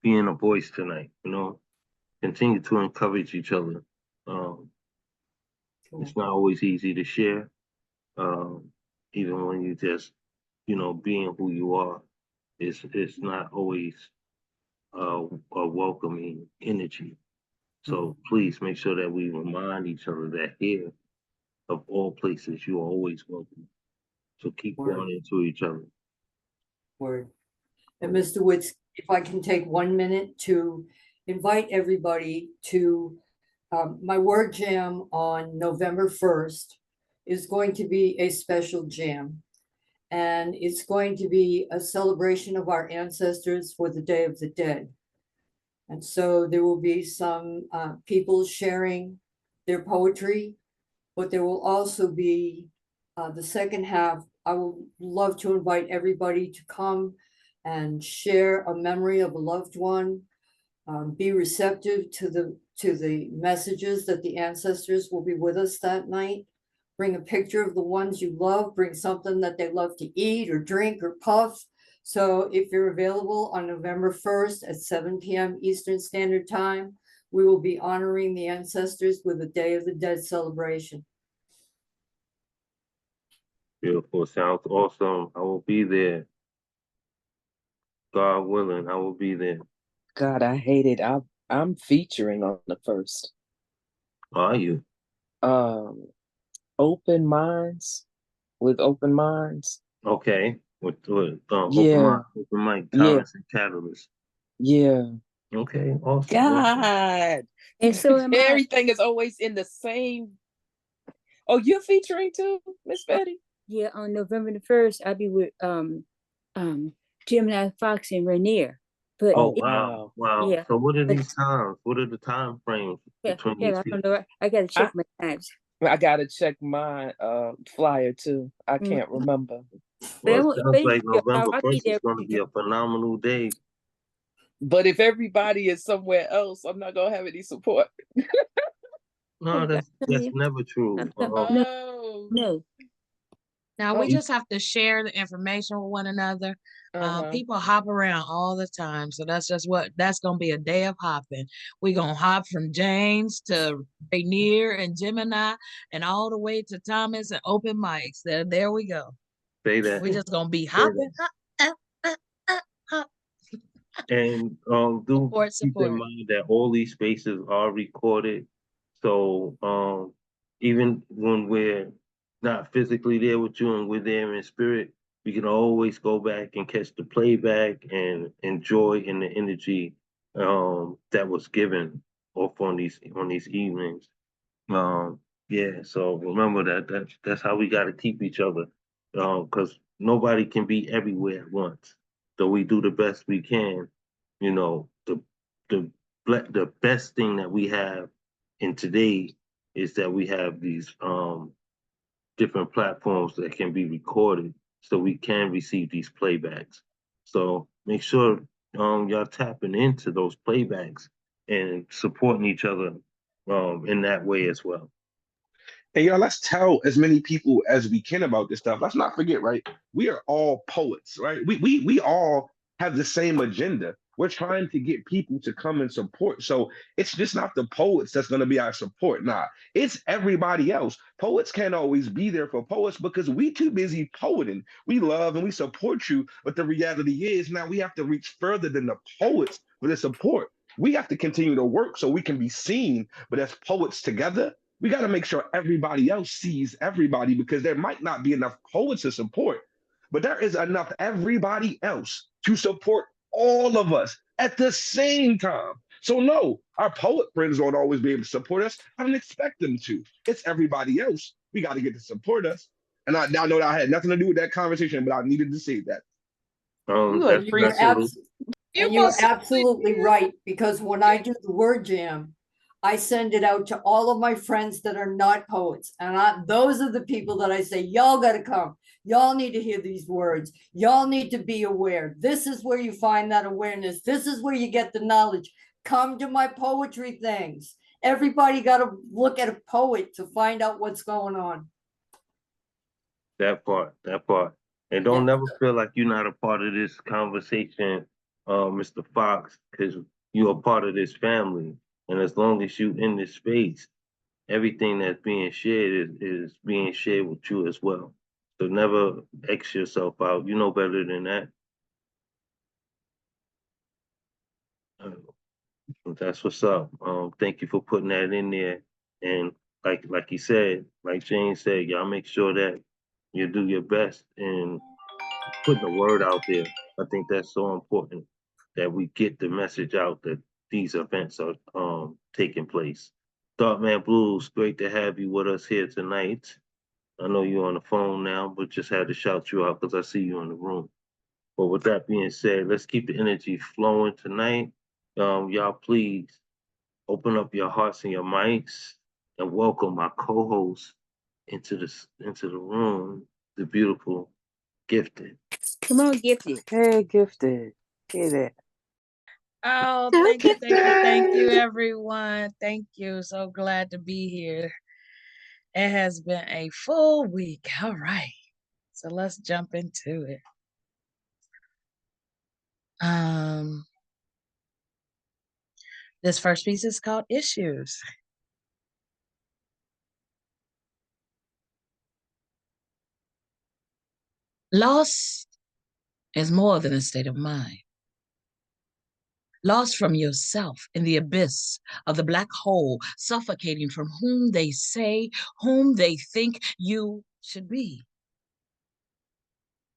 [SPEAKER 1] being a voice tonight. Continue to encourage each other. It's not always easy to share, even when you just, being who you are. It's not always a welcoming energy. So please make sure that we remind each other that here, of all places, you are always welcome. So keep pouring into each other.
[SPEAKER 2] Word. And Mr. Woods, if I can take 1 minute to invite everybody to my word jam on November 1st is going to be a special jam. And it's going to be a celebration of our ancestors for the Day of the Dead. And so there will be some people sharing their poetry, but there will also be the second half. I would love to invite everybody to come and share a memory of a loved one, be receptive to the messages that the ancestors will be with us that night. Bring a picture of the ones you love, bring something that they love to eat or drink or puff. So if you're available on November 1st at 7 p.m. Eastern Standard Time, we will be honoring the ancestors with a Day of the Dead celebration.
[SPEAKER 1] Beautiful. Sounds awesome. I will be there. God willing, I will be there.
[SPEAKER 10] God, I hate it. I'm featuring on the 1st.
[SPEAKER 1] Are you?
[SPEAKER 10] Open minds with open minds.
[SPEAKER 1] Okay. With
[SPEAKER 10] Yeah.
[SPEAKER 1] open mic,
[SPEAKER 10] Yeah.
[SPEAKER 1] Thomas and Catalyst.
[SPEAKER 10] Yeah.
[SPEAKER 1] Okay. Awesome.
[SPEAKER 10] God.
[SPEAKER 12] And so am I.
[SPEAKER 10] Everything is always in the same. Oh, you're featuring too, Miss Betty?
[SPEAKER 12] Yeah, on November the 1st, I'll be with Gemini Fox and Rainier. But
[SPEAKER 1] wow.
[SPEAKER 12] Yeah.
[SPEAKER 1] So what are these times? What are the time frames between these
[SPEAKER 12] I
[SPEAKER 1] people?
[SPEAKER 12] don't know. I gotta check my times.
[SPEAKER 10] I gotta check my flyer too. I can't remember.
[SPEAKER 1] Well, it sounds like November
[SPEAKER 12] I'll be
[SPEAKER 1] 1st
[SPEAKER 12] there.
[SPEAKER 1] is going to be a phenomenal day.
[SPEAKER 10] But if everybody is somewhere else, I'm not gonna have any support.
[SPEAKER 1] No, that's never true.
[SPEAKER 12] No.
[SPEAKER 4] Now we just have to share the information with one another. People hop around all the time, so that's gonna be a day of hopping. We're gonna hop from James to Rainier and Gemini, and all the way to Thomas and open mics. There we go.
[SPEAKER 1] Say that.
[SPEAKER 4] We're just gonna be hopping.
[SPEAKER 1] And keep in mind that all these spaces are recorded. So even when we're not physically there with you and we're there in spirit, we can always go back and catch the playback and enjoy in the energy that was given off on these evenings. Yeah, so remember that's how we got to keep each other, because nobody can be everywhere at once. So we do the best we can. The best thing that we have in today is that we have these different platforms that can be recorded, so we can receive these playbacks. So make sure y'all tapping into those playbacks and supporting each other in that way as well.
[SPEAKER 8] And y'all, let's tell as many people as we can about this stuff. Let's not forget, right? We are all poets, right? We all have the same agenda. We're trying to get people to come and support. So it's just not the poets that's going to be our support. Nah, it's everybody else. Poets can't always be there for poets because we too busy poeting. We love and we support you, but the reality is now we have to reach further than the poets for the support. We have to continue to work so we can be seen, but as poets together, we got to make sure everybody else sees everybody because there might not be enough poets to support, but there is enough everybody else to support all of us at the same time. So no, our poet friends won't always be able to support us. I don't expect them to. It's everybody else. We got to get to support us. And I now know that I had nothing to do with that conversation, but I needed to say that.
[SPEAKER 2] You're absolutely right, because when I do the word jam, I send it out to all of my friends that are not poets. And those are the people that I say, y'all got to come. Y'all need to hear these words. Y'all need to be aware. This is where you find that awareness. This is where you get the knowledge. Come to my poetry things. Everybody got to look at a poet to find out what's going on.
[SPEAKER 1] That part. And don't never feel like you're not a part of this conversation Mr. Fox, because you're a part of this family. And as long as you in this space, everything that's being shared is being shared with you as well. So never X yourself out. You know better than that. That's what's up. Thank you for putting that in there. And like he said, like James said, y'all make sure that you do your best in putting the word out there. I think that's so important that we get the message out that these events are taking place. Darkman Blues, great to have you with us here tonight. I know you're on the phone now, but just had to shout you out because I see you in the room. But with that being said, let's keep the energy flowing tonight. Y'all please open up your hearts and your mics and welcome my co-host into the room, the beautiful Gifted.
[SPEAKER 12] Come on, Gifted.
[SPEAKER 10] Hey, Gifted. Hey there.
[SPEAKER 4] Oh,
[SPEAKER 11] So
[SPEAKER 4] thank you, thank you,
[SPEAKER 11] gifted.
[SPEAKER 4] everyone. Thank you. So glad to be here. It has been a full week. All right. So let's jump into it. This first piece is called Issues. Lost is more than a state of mind. Lost from yourself in the abyss of the black hole, suffocating from whom they say, whom they think you should be.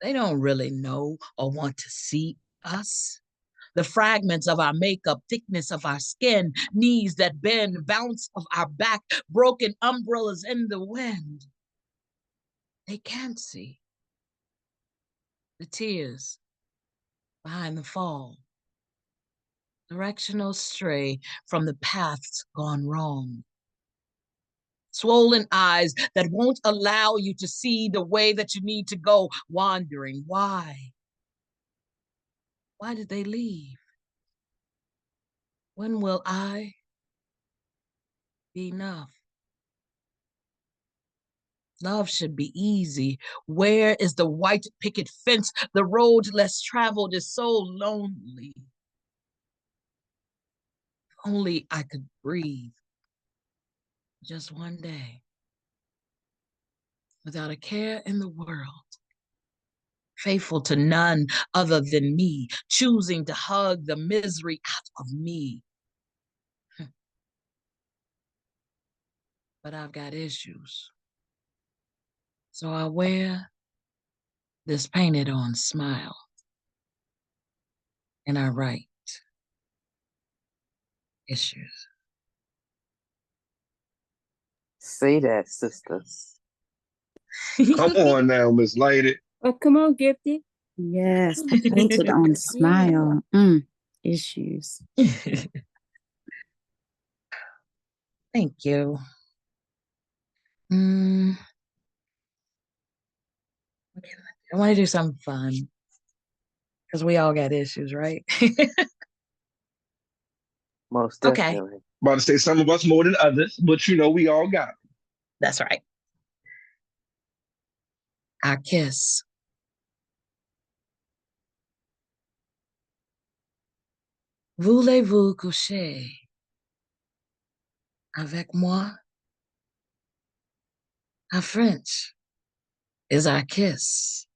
[SPEAKER 4] They don't really know or want to see us. The fragments of our makeup, thickness of our skin, knees that bend, bounce of our back, broken umbrellas in the wind. They can't see the tears behind the fall, directional stray from the paths gone wrong. Swollen eyes that won't allow you to see the way that you need to go, wandering. Why? Why did they leave? When will I be enough? Love should be easy. Where is the white picket fence? The road less traveled is so lonely. If only I could breathe just one day without a care in the world. Faithful to none other than me, choosing to hug the misery out of me. But I've got issues. So I wear this painted on smile and I write issues.
[SPEAKER 10] Say that, sisters.
[SPEAKER 8] Come on now, Miss Lady.
[SPEAKER 12] Oh, come on, Gifted.
[SPEAKER 11] Yes, the painted on smile. Issues.
[SPEAKER 4] Thank you. I want to do something fun because we all got issues, right?
[SPEAKER 10] Most
[SPEAKER 4] Okay,
[SPEAKER 10] definitely.
[SPEAKER 8] About to say some of us more than others, but you know we all got it.
[SPEAKER 4] that's right. Our kiss. Voulez-vous coucher avec moi? Our French is our kiss,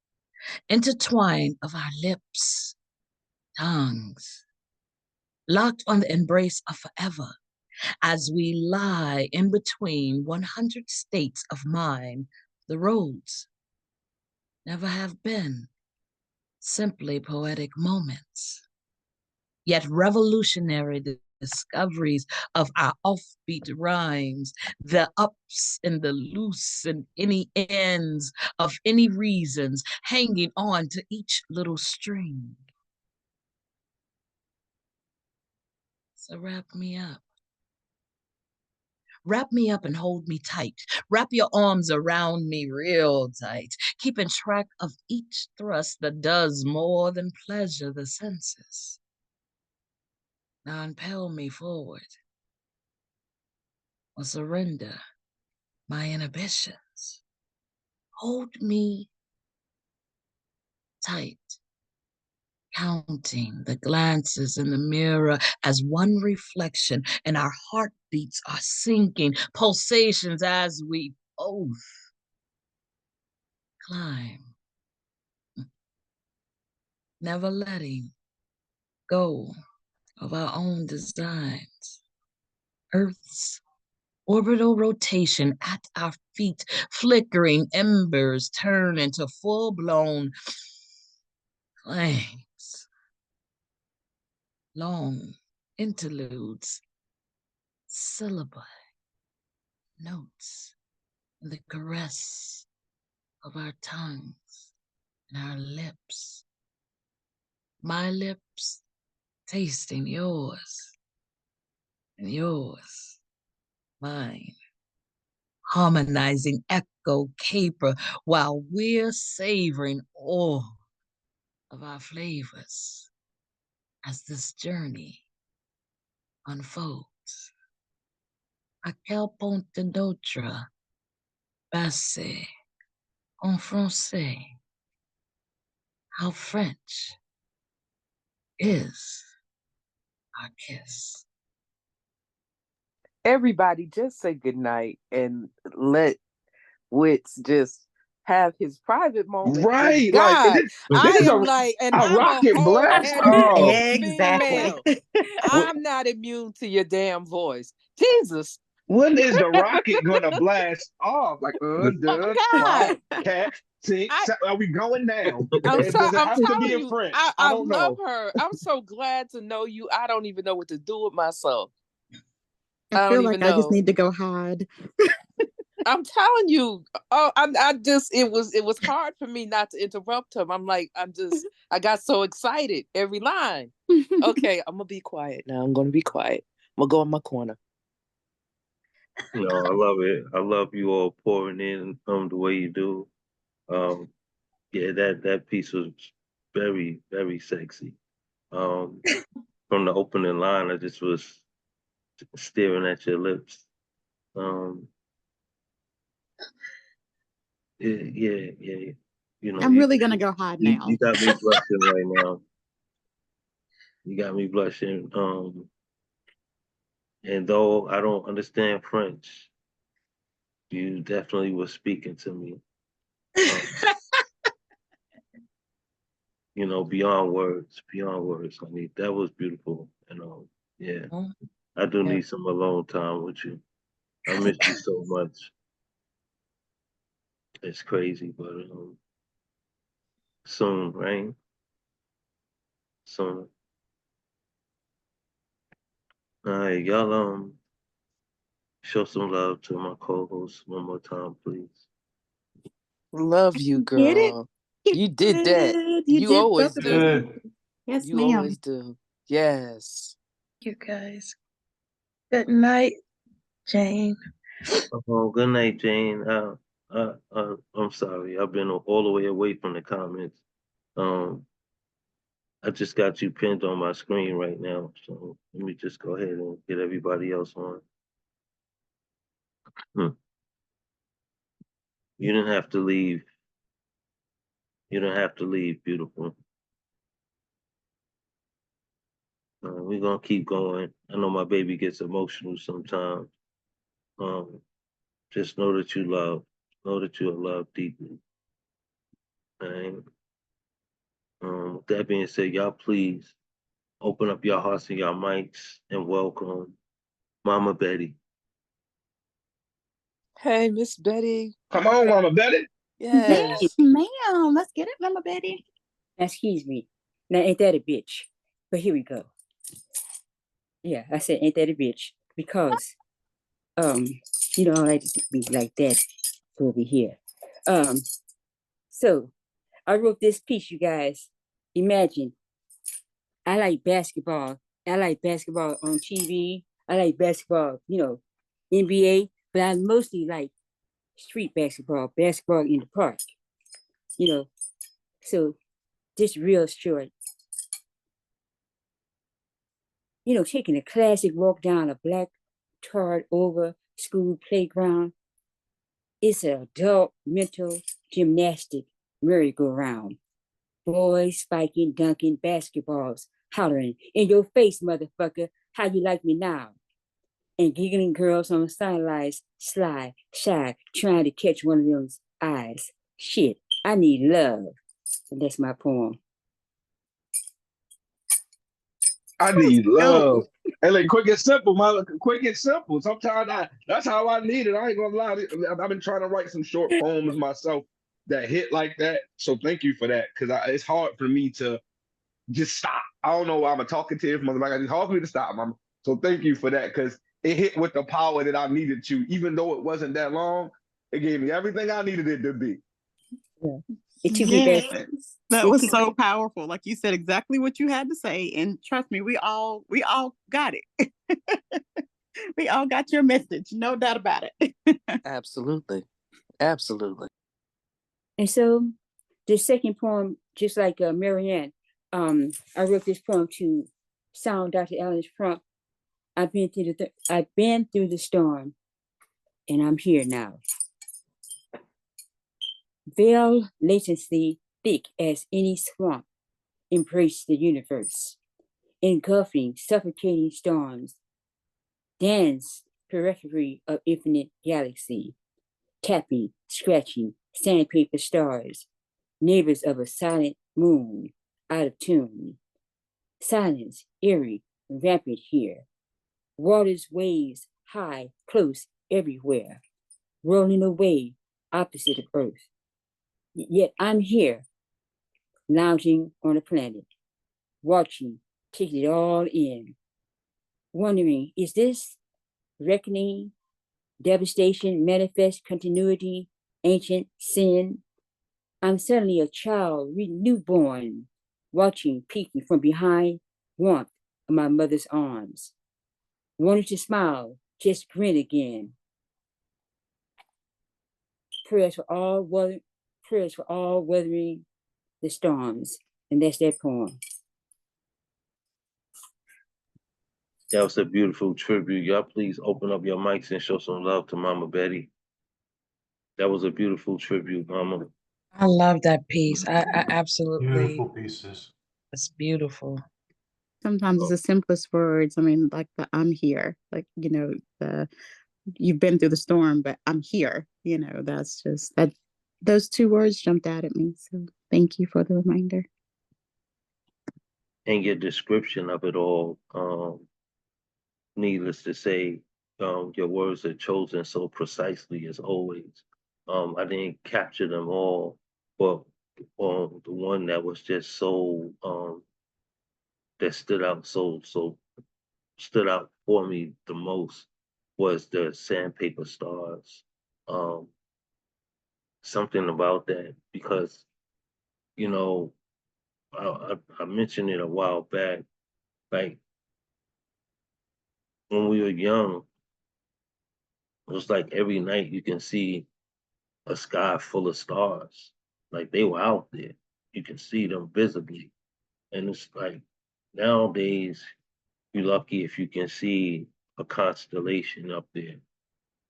[SPEAKER 4] intertwine of our lips, tongues, locked on the embrace of forever as we lie in between 100 states of mind. The roads never have been simply poetic moments, yet revolutionary discoveries of our offbeat rhymes, the ups and the loose and any ends of any reasons, hanging on to each little string. So wrap me up. Wrap me up and hold me tight. Wrap your arms around me real tight, keeping track of each thrust that does more than pleasure the senses. Now impel me forward or surrender my inhibitions. Hold me tight counting the glances in the mirror as one reflection, and our heartbeats are sinking, pulsations as we both climb, never letting go of our own designs. Earth's orbital rotation at our feet, flickering embers turn into full-blown flames. Long interludes, syllabi, notes, and the caress of our tongues and our lips. My lips tasting yours, and yours mine, harmonizing echo caper while we're savoring all of our flavors as this journey unfolds. À quel point de notre passé en français? How French is our kiss.
[SPEAKER 10] Everybody just say goodnight and let Wits just have his private moment with
[SPEAKER 8] Right. Like
[SPEAKER 10] God.
[SPEAKER 8] this
[SPEAKER 10] I
[SPEAKER 8] is
[SPEAKER 10] am like, and
[SPEAKER 8] a
[SPEAKER 10] I'm a
[SPEAKER 8] rocket blast.
[SPEAKER 10] whole-headed
[SPEAKER 8] Oh,
[SPEAKER 11] Exactly.
[SPEAKER 10] female. I'm not immune to your damn voice. Jesus.
[SPEAKER 8] when is the rocket gonna blast off? Like, duh,
[SPEAKER 10] God.
[SPEAKER 8] quack, cat, tick.
[SPEAKER 10] I,
[SPEAKER 8] Are we going now?
[SPEAKER 10] I'm
[SPEAKER 8] Does it have to be
[SPEAKER 10] telling
[SPEAKER 8] in
[SPEAKER 10] you,
[SPEAKER 8] French? I
[SPEAKER 10] I
[SPEAKER 8] don't
[SPEAKER 10] love
[SPEAKER 8] know.
[SPEAKER 10] her. I'm so glad to know you. I don't even know what to do with myself.
[SPEAKER 11] I
[SPEAKER 10] I don't
[SPEAKER 11] feel
[SPEAKER 10] even
[SPEAKER 11] like I just
[SPEAKER 10] know.
[SPEAKER 11] need to go hide.
[SPEAKER 10] I'm telling you. Oh, I just it was hard for me not to interrupt him. I'm like, I got so excited every line. Okay, I'm gonna be quiet now. I'm gonna be quiet. I'm gonna go in my corner.
[SPEAKER 1] No, I love it. I love you all pouring in the way you do. Um, yeah, that piece was very, very sexy. Um, from the opening line, I just was staring at your lips. Um, yeah. You know,
[SPEAKER 11] I'm really gonna go hide
[SPEAKER 1] you
[SPEAKER 11] now.
[SPEAKER 1] got me blushing right now. You got me blushing. And though I don't understand French, you definitely were speaking to me. Um, you know, beyond words, beyond words. I mean, that was beautiful. And yeah, I do
[SPEAKER 4] Yeah.
[SPEAKER 1] need some alone time with you. I miss you so much. It's crazy, but soon, right? Soon. All right, y'all. Show some love to my co-host one more time, please.
[SPEAKER 10] Love you,
[SPEAKER 11] Get it?
[SPEAKER 10] girl. You did that.
[SPEAKER 11] You
[SPEAKER 10] You
[SPEAKER 11] did
[SPEAKER 10] always
[SPEAKER 11] both of those.
[SPEAKER 10] do.
[SPEAKER 3] Good.
[SPEAKER 11] Yes,
[SPEAKER 10] You
[SPEAKER 11] ma'am.
[SPEAKER 10] always do. Yes.
[SPEAKER 4] You guys. Good night, Jane.
[SPEAKER 1] Oh, good night, Jane. I'm sorry. I've been all the way away from the comments. Um, I just got you pinned on my screen right now, so let me just go ahead and get everybody else on. You didn't have to leave. You don't have to leave, beautiful. We're gonna keep going. I know my baby gets emotional sometimes. Um, just know that you love. Know that you are loved deeply. And with that being said, y'all please open up your hearts and your mics and welcome Mama Betty.
[SPEAKER 10] Hey, Miss Betty.
[SPEAKER 8] Come on, Mama Betty.
[SPEAKER 11] Yes,
[SPEAKER 10] Yes.
[SPEAKER 11] ma'am. Let's get it, Mama Betty.
[SPEAKER 12] Excuse me. Now, ain't that a bitch? But here we go. Yeah, I said, ain't that a bitch? Because, you know, I like to be like that over here. So I wrote this piece, you guys. Imagine, I like basketball. I like basketball on TV. I like basketball, you know, NBA, but I mostly like street basketball, basketball in the park, you know. So just real short, you know, taking a classic walk down a black tarred over school playground. It's an adult mental gymnastic merry-go-round. Boys spiking, dunking basketballs, hollering, in your face, motherfucker, how you like me now? And giggling girls on the sidelines, sly, shy, trying to catch one of those eyes. Shit, I need love. And that's my poem.
[SPEAKER 8] I need
[SPEAKER 11] Dope.
[SPEAKER 8] love. And like quick and simple, quick and simple. Sometimes that's how I need it. I ain't gonna lie. I've been trying to write some short poems myself that hit like that. So thank you for that. Cause it's hard for me to just stop. I don't know why I'm talking to you from like it's hard for me to stop, mama. So thank you for that. Cause it hit with the power that I needed to, even though it wasn't that long, it gave me everything I needed it to be.
[SPEAKER 12] Yeah. It took me back.
[SPEAKER 11] Yes, that was so powerful. Like you said, exactly what you had to say, and trust me, we all got it. We all got your message, no doubt about it.
[SPEAKER 10] Absolutely. Absolutely.
[SPEAKER 12] And so the second poem, just like Marianne, I wrote this poem to sound Dr. Allen's prompt. I've been through the storm, and I'm here now. Veil latency thick as any swamp, embrace the universe, engulfing, suffocating storms, dance periphery of infinite galaxy, tapping, scratching, sandpaper stars, neighbors of a silent moon, out of tune. Silence, eerie, rampant here. Water's waves, high, close, everywhere, rolling away, opposite of Earth. Yet I'm here, lounging on a planet, watching, taking it all in, wondering, is this reckoning, devastation, manifest continuity, ancient sin? I'm suddenly a child, newborn, watching, peeking from behind warmth of my mother's arms. Wanted to smile, just grin again. Prayers for all weathering the storms. And that's that poem.
[SPEAKER 1] That was a beautiful tribute. Y'all please open up your mics and show some love to Mama Betty. That was a beautiful tribute, Mama.
[SPEAKER 4] I love that piece. I absolutely,
[SPEAKER 3] Beautiful pieces.
[SPEAKER 4] it's beautiful.
[SPEAKER 11] Sometimes it's the simplest words. I mean, like the "I'm here," like you've been through the storm, but I'm here. That's just that. Those two words jumped out at me. So thank you for the reminder.
[SPEAKER 1] And your description of it all, needless to say, your words are chosen so precisely as always. I didn't capture them all, but the one that was just so that stood out stood out for me the most was the sandpaper stars. Something about that, because I mentioned it a while back, like when we were young, it was like every night you can see a sky full of stars. Like they were out there. You can see them visibly. And it's like nowadays, you're lucky if you can see a constellation up there,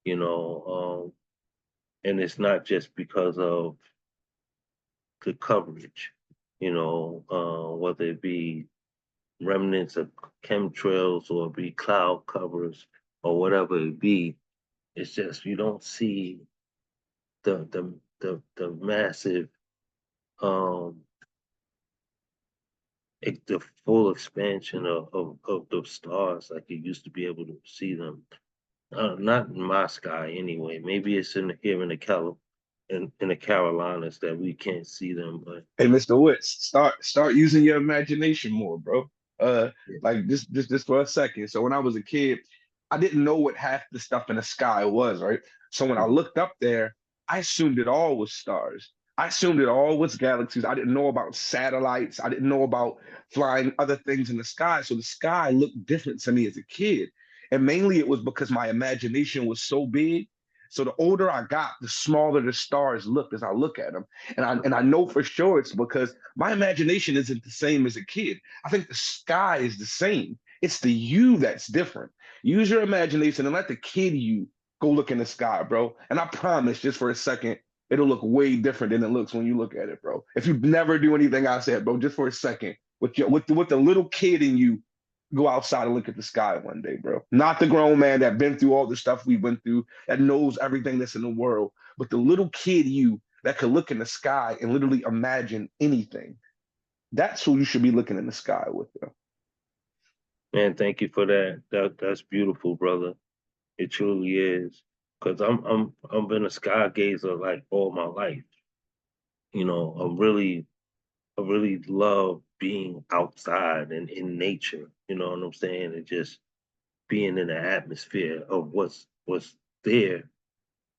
[SPEAKER 1] you know. And it's not just because of the coverage, whether it be remnants of chemtrails or be cloud covers or whatever it be. It's just you don't see the massive the full expansion of the stars like you used to be able to see them. Not in my sky anyway. Maybe it's here in the Carolinas that we can't see them, but
[SPEAKER 8] Hey, Mr. Woods, start using your imagination more, bro. Like just for a second. So when I was a kid, I didn't know what half the stuff in the sky was, right? So when I looked up there, I assumed it all was stars. I assumed it all was galaxies. I didn't know about satellites. I didn't know about flying other things in the sky. So the sky looked different to me as a kid. And mainly it was because my imagination was so big. So the older I got, the smaller the stars looked as I look at them. And I know for sure it's because my imagination isn't the same as a kid. I think the sky is the same. It's the you that's different. Use your imagination and let the kid you go look in the sky, bro. And I promise, just for a second, it'll look way different than it looks when you look at it, bro. If you never do anything I said, bro, just for a second, with the little kid in you, go outside and look at the sky one day, bro. Not the grown man that been through all the stuff we went through, that knows everything that's in the world, but the little kid you that could look in the sky and literally imagine anything. That's who you should be looking in the sky with, bro.
[SPEAKER 1] Man, thank you for that. That's beautiful, brother. It truly is. Cause I'm been a sky gazer like all my life. You know, I really love being outside and in nature. You know what I'm saying? And just being in the atmosphere of what's there.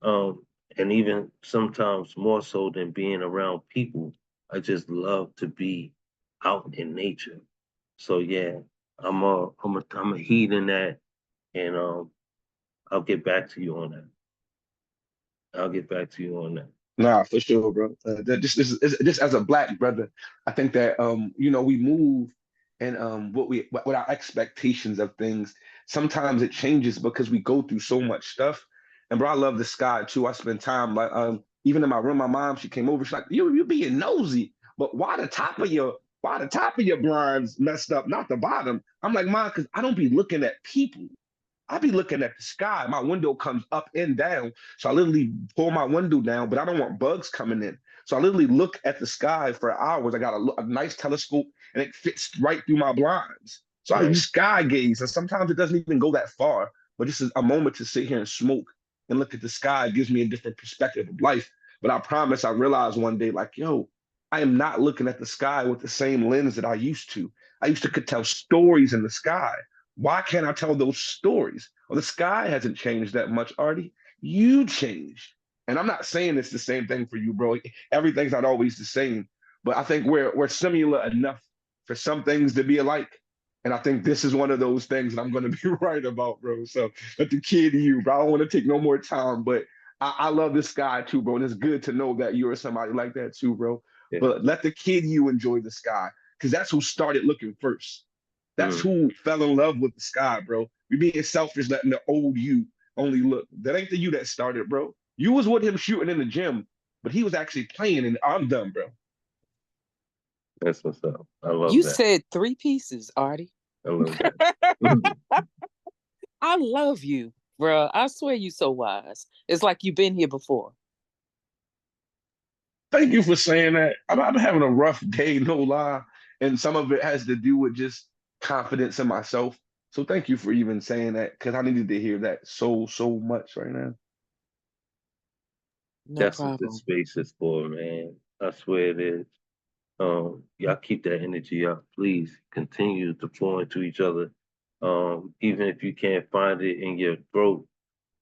[SPEAKER 1] And even sometimes more so than being around people, I just love to be out in nature. So yeah, I'm a heed in that, and I'll get back to you on that. I'll get back to you on that.
[SPEAKER 8] Nah, for sure, bro. Just as a black brother, I think that we move and what our expectations of things. Sometimes it changes because we go through so much stuff. And bro, I love the sky too. I spend time like even in my room. My mom, she came over. She's like, you being nosy, but why the top of your blinds messed up, not the bottom? I'm like, Mom, because I don't be looking at people. I be looking at the sky. My window comes up and down. So I literally pull my window down, but I don't want bugs coming in. So I literally look at the sky for hours. I got a nice telescope and it fits right through my blinds. So I
[SPEAKER 1] Right.
[SPEAKER 8] use sky gaze. And sometimes it doesn't even go that far, but just a moment to sit here and smoke and look at the sky gives me a different perspective of life. But I promise I realized one day, like, yo, I am not looking at the sky with the same lens that I used to. I used to could tell stories in the sky. Why can't I tell those stories? Well, the sky hasn't changed that much, Artie. You changed. And I'm not saying it's the same thing for you, bro. Everything's not always the same. But I think we're similar enough for some things to be alike. And I think this is one of those things that I'm gonna be right about, bro. So let the kid in you, bro. I don't want to take no more time, but I love the sky too, bro. And it's good to know that you're somebody like that too, bro.
[SPEAKER 1] Yeah.
[SPEAKER 8] But let the kid you enjoy the sky, because that's who started looking first. That's who fell in love with the sky, bro. We being selfish, letting the old you only look. That ain't the you that started, bro. You was with him shooting in the gym, but he was actually playing, and I'm done, bro.
[SPEAKER 1] That's what's up. I love
[SPEAKER 10] You
[SPEAKER 1] that.
[SPEAKER 10] said 3 pieces, Artie.
[SPEAKER 1] I love that.
[SPEAKER 10] I love you, bro. I swear you so wise. It's like you've been here before.
[SPEAKER 8] Thank you for saying that. I'm having a rough day, no lie, and some of it has to do with just confidence in myself. So thank you for even saying that, because I needed to hear that so much right now.
[SPEAKER 10] No
[SPEAKER 1] That's what
[SPEAKER 10] problem.
[SPEAKER 1] this space is for, man. I swear it is. Y'all keep that energy up. Please continue to pour into each other. Even if you can't find it in your throat,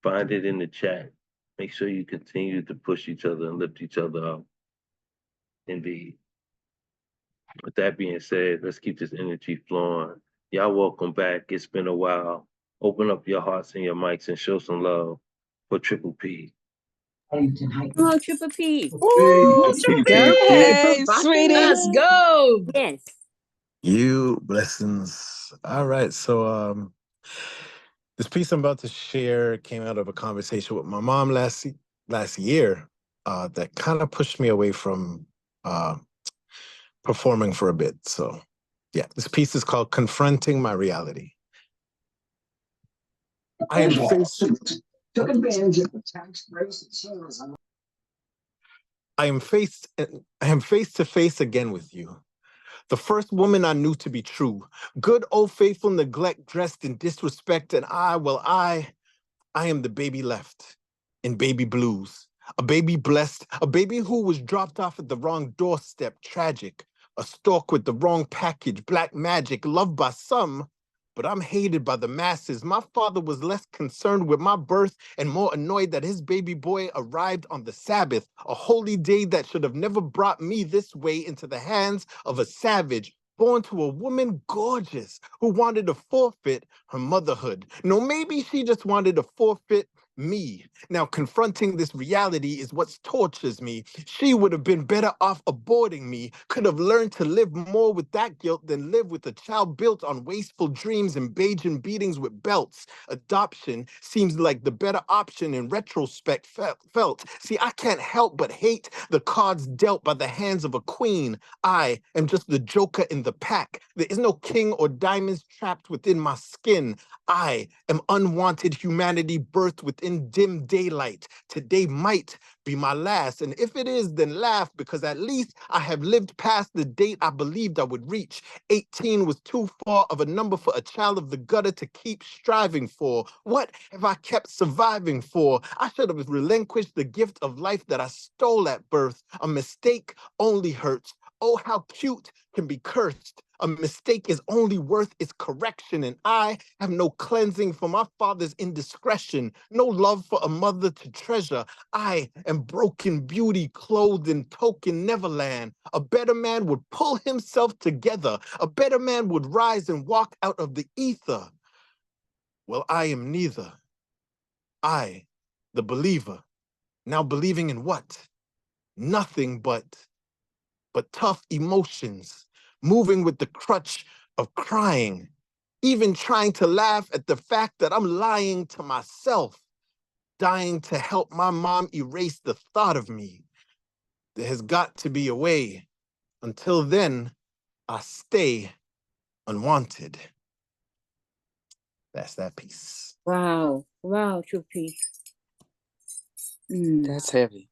[SPEAKER 1] find it in the chat. Make sure you continue to push each other and lift each other up. Indeed. With that being said, let's keep this energy flowing. Y'all welcome back. It's been a while. Open up your hearts and your mics and show some love for Triple P.
[SPEAKER 12] Oh, Triple P.
[SPEAKER 9] Ooh,
[SPEAKER 10] Hey, sweetie.
[SPEAKER 4] Let's go.
[SPEAKER 12] Yes.
[SPEAKER 13] You blessings. All right. So this piece I'm about to share came out of a conversation with my mom last year that kind of pushed me away from performing for a bit. So yeah, this piece is called Confronting My Reality. I am face to face again with you. The first woman I knew to be true. Good old faithful neglect dressed in disrespect, and I am the baby left in baby blues. A baby blessed, a baby who was dropped off at the wrong doorstep, tragic. A stalk with the wrong package, black magic, loved by some, but I'm hated by the masses. My father was less concerned with my birth and more annoyed that his baby boy arrived on the Sabbath, a holy day that should have never brought me this way into the hands of a savage, born to a woman gorgeous who wanted to forfeit her motherhood. No, maybe she just wanted to forfeit me. Now, confronting this reality is what tortures me. She would have been better off aborting me, could have learned to live more with that guilt than live with a child built on wasteful dreams and Bajan beatings with belts. Adoption seems like the better option in retrospect felt. See, I can't help but hate the cards dealt by the hands of a queen. I am just the joker in the pack. There is no king or diamonds trapped within my skin. I am unwanted humanity birthed within dim daylight. Today might be my last, and if it is, then laugh, because at least I have lived past the date I believed I would reach. 18 was too far of a number for a child of the gutter to keep striving for. What have I kept surviving for? I should have relinquished the gift of life that I stole at birth. A mistake only hurts. Oh, how cute can be cursed. A mistake is only worth its correction, and I have no cleansing for my father's indiscretion, no love for a mother to treasure. I am broken beauty clothed in token Neverland. A better man would pull himself together. A better man would rise and walk out of the ether. Well, I am neither. I, the believer, now believing in what? Nothing but tough emotions, moving with the crutch of crying, even trying to laugh at the fact that I'm lying to myself, dying to help my mom erase the thought of me. There has got to be a way. Until then, I stay unwanted. That's that piece.
[SPEAKER 12] Wow. Wow, Trippy.
[SPEAKER 10] That's heavy.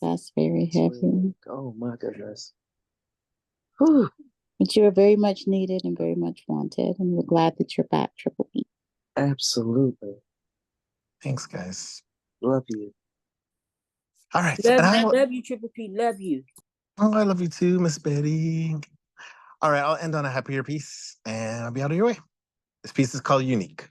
[SPEAKER 11] That's very heavy.
[SPEAKER 10] Oh my goodness.
[SPEAKER 11] Whew. But you're very much needed and very much wanted, and we're glad that you're back, Triple P.
[SPEAKER 10] Absolutely.
[SPEAKER 13] Thanks, guys.
[SPEAKER 10] Love you.
[SPEAKER 13] All right.
[SPEAKER 12] Love you, Triple P. Love you.
[SPEAKER 13] Oh, I love you too, Miss Betty. All right, I'll end on a happier piece, and I'll be out of your way. This piece is called Unique.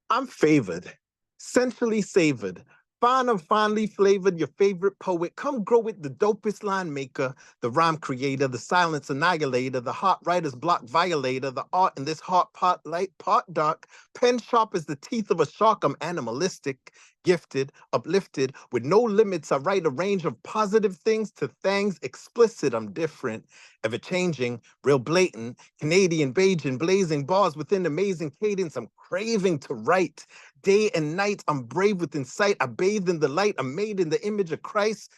[SPEAKER 13] I'm favored, sensually savored, fine and finely flavored, your favorite poet. Come grow with the dopest line maker, the rhyme creator, the silence annihilator, the heart writer's block violator, the art in this heart pot light, pot dark, pen sharp as the teeth of a shark. I'm animalistic, gifted, uplifted, with no limits. I write a range of positive things to things explicit. I'm different, ever changing, real blatant, Canadian, Bajan, blazing bars within amazing cadence. I'm craving to write. Day and night, I'm brave within sight. I bathe in the light. I'm made in the image of Christ.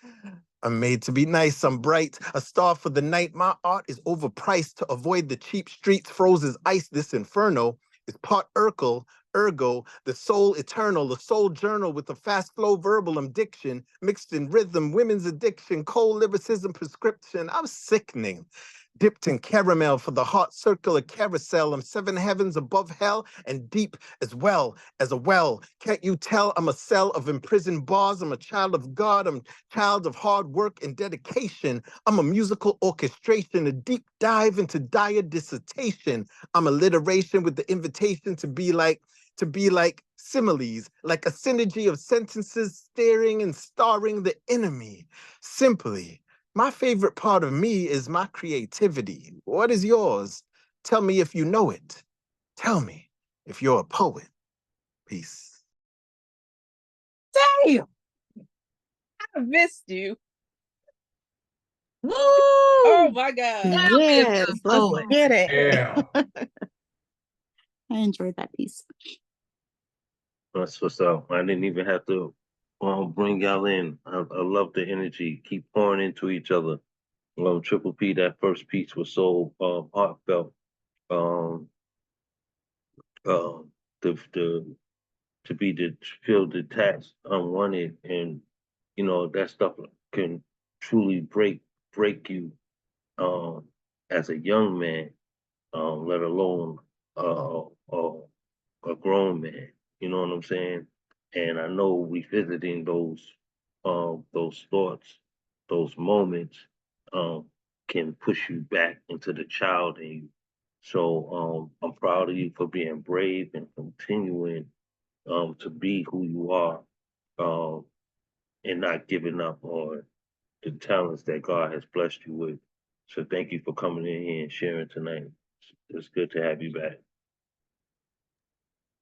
[SPEAKER 13] I'm made to be nice. I'm bright, a star for the night. My art is overpriced to avoid the cheap streets. Froze as ice. This inferno is part Urkel, ergo, the soul eternal, the soul journal with a fast flow verbal diction, mixed in rhythm, women's addiction, cold lyricism prescription. I'm sickening. Dipped in caramel for the heart circular carousel. I'm 7 heavens above hell and deep as well as a well. Can't you tell I'm a cell of imprisoned bars? I'm a child of God. I'm a child of hard work and dedication. I'm a musical orchestration, a deep dive into dire dissertation. I'm alliteration with the invitation to be like similes, like a synergy of sentences staring and starring the enemy. Simply, my favorite part of me is my creativity. What is yours? Tell me if you know it. Tell me if you're a poet. Peace.
[SPEAKER 10] Damn! I missed you.
[SPEAKER 4] Woo!
[SPEAKER 10] Oh my God.
[SPEAKER 11] Yes, let's
[SPEAKER 4] poet.
[SPEAKER 11] get it.
[SPEAKER 3] Yeah.
[SPEAKER 11] I enjoyed that piece.
[SPEAKER 1] That's what's up. I didn't even have to bring y'all in. I love the energy. Keep pouring into each other. Triple P, that first piece was so heartfelt. Um, the to be feel detached, unwanted, and that stuff can truly break you as a young man, let alone a grown man. You know what I'm saying? And I know revisiting those thoughts, those moments, um, can push you back into the child in you. So I'm proud of you for being brave and continuing to be who you are, um, and not giving up on the talents that God has blessed you with. So thank you for coming in here and sharing tonight. It's good to have you back.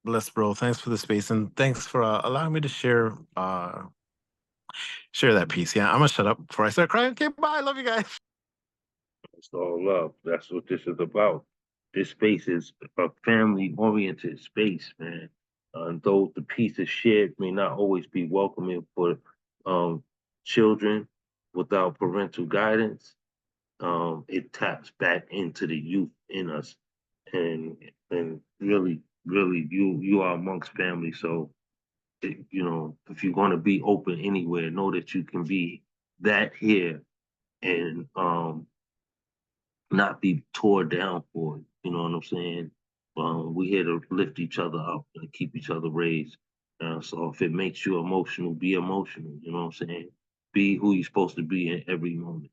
[SPEAKER 13] Bless, bro. Thanks for the space and thanks for allowing me to share that piece. Yeah, I'm gonna shut up before I start crying. Okay, bye. Love you guys.
[SPEAKER 1] It's all love. That's what this is about. This space is a family-oriented space, man. Though the pieces shared may not always be welcoming for children without parental guidance, it taps back into the youth in us, and really, really, you are amongst family. So, you know, if you're going to be open anywhere, know that you can be that here and not be tore down for it. You know what I'm saying? We're here to lift each other up and keep each other raised. So if it makes you emotional, be emotional. You know what I'm saying? Be who you're supposed to be in every moment.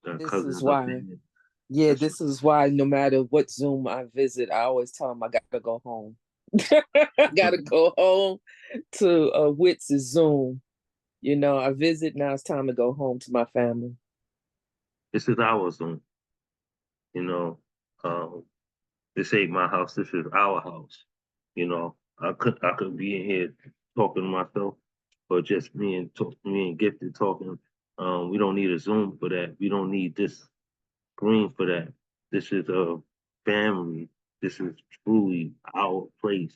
[SPEAKER 10] This
[SPEAKER 1] Cousins
[SPEAKER 10] is
[SPEAKER 1] up
[SPEAKER 10] why.
[SPEAKER 1] there.
[SPEAKER 10] Yeah, this is why no matter what Zoom I visit, I always tell them I gotta go home. I gotta go home to Wits' Zoom. You know, I visit, now it's time to go home to my family.
[SPEAKER 1] This is our Zoom. You know, this ain't my house. This is our house. You know, I could be in here talking to myself, but just me and Gifted talking. We don't need a Zoom for that. We don't need this screen for that. This is a family. This is truly our place,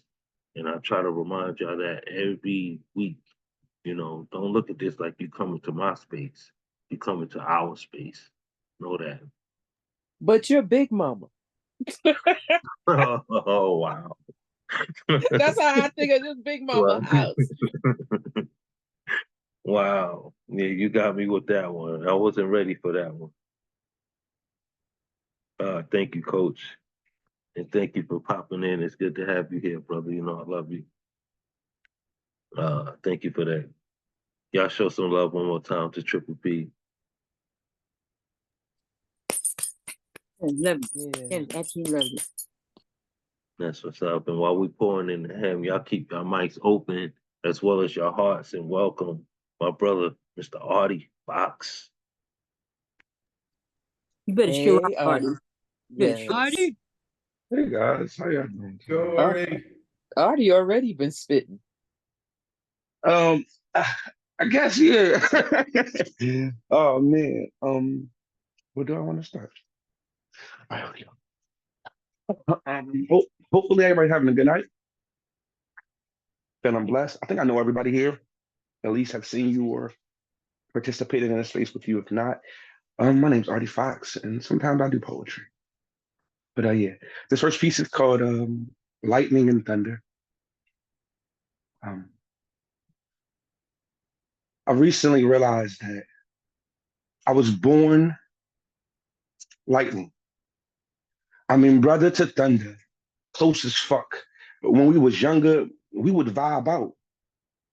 [SPEAKER 1] and I try to remind y'all that every week. You know, don't look at this like you coming to my space. You coming to our space. Know that.
[SPEAKER 10] But you're Big Mama.
[SPEAKER 1] Oh wow.
[SPEAKER 10] That's how I think of this Big Mama house.
[SPEAKER 1] Wow. Yeah, you got me with that one. I wasn't ready for that one. Thank you, Coach. And thank you for popping in. It's good to have you here, brother. You know I love you. Thank you for that. Y'all show some love one more time to Triple P.
[SPEAKER 12] I love it. That is absolutely lovely.
[SPEAKER 1] That's what's up. And while we pouring into him, y'all keep your mics open as well as your hearts and welcome my brother, Mr. Artie Fox.
[SPEAKER 12] You better show up, Artie.
[SPEAKER 10] Yes.
[SPEAKER 12] Artie.
[SPEAKER 8] Hey guys, how y'all doing?
[SPEAKER 3] Go already.
[SPEAKER 10] Artie already been spitting.
[SPEAKER 8] I guess yeah. Oh man. Where do I want to start? All right, here we go. Hopefully everybody's having a good night. Feeling blessed. I think I know everybody here. At least have seen you or participated in a space with you. If not, my name's Artie Fox, and sometimes I do poetry. But yeah, this first piece is called "Lightning and Thunder." Um, I recently realized that I was born lightning. I mean, brother to thunder, close as fuck. But when we was younger, we would vibe out.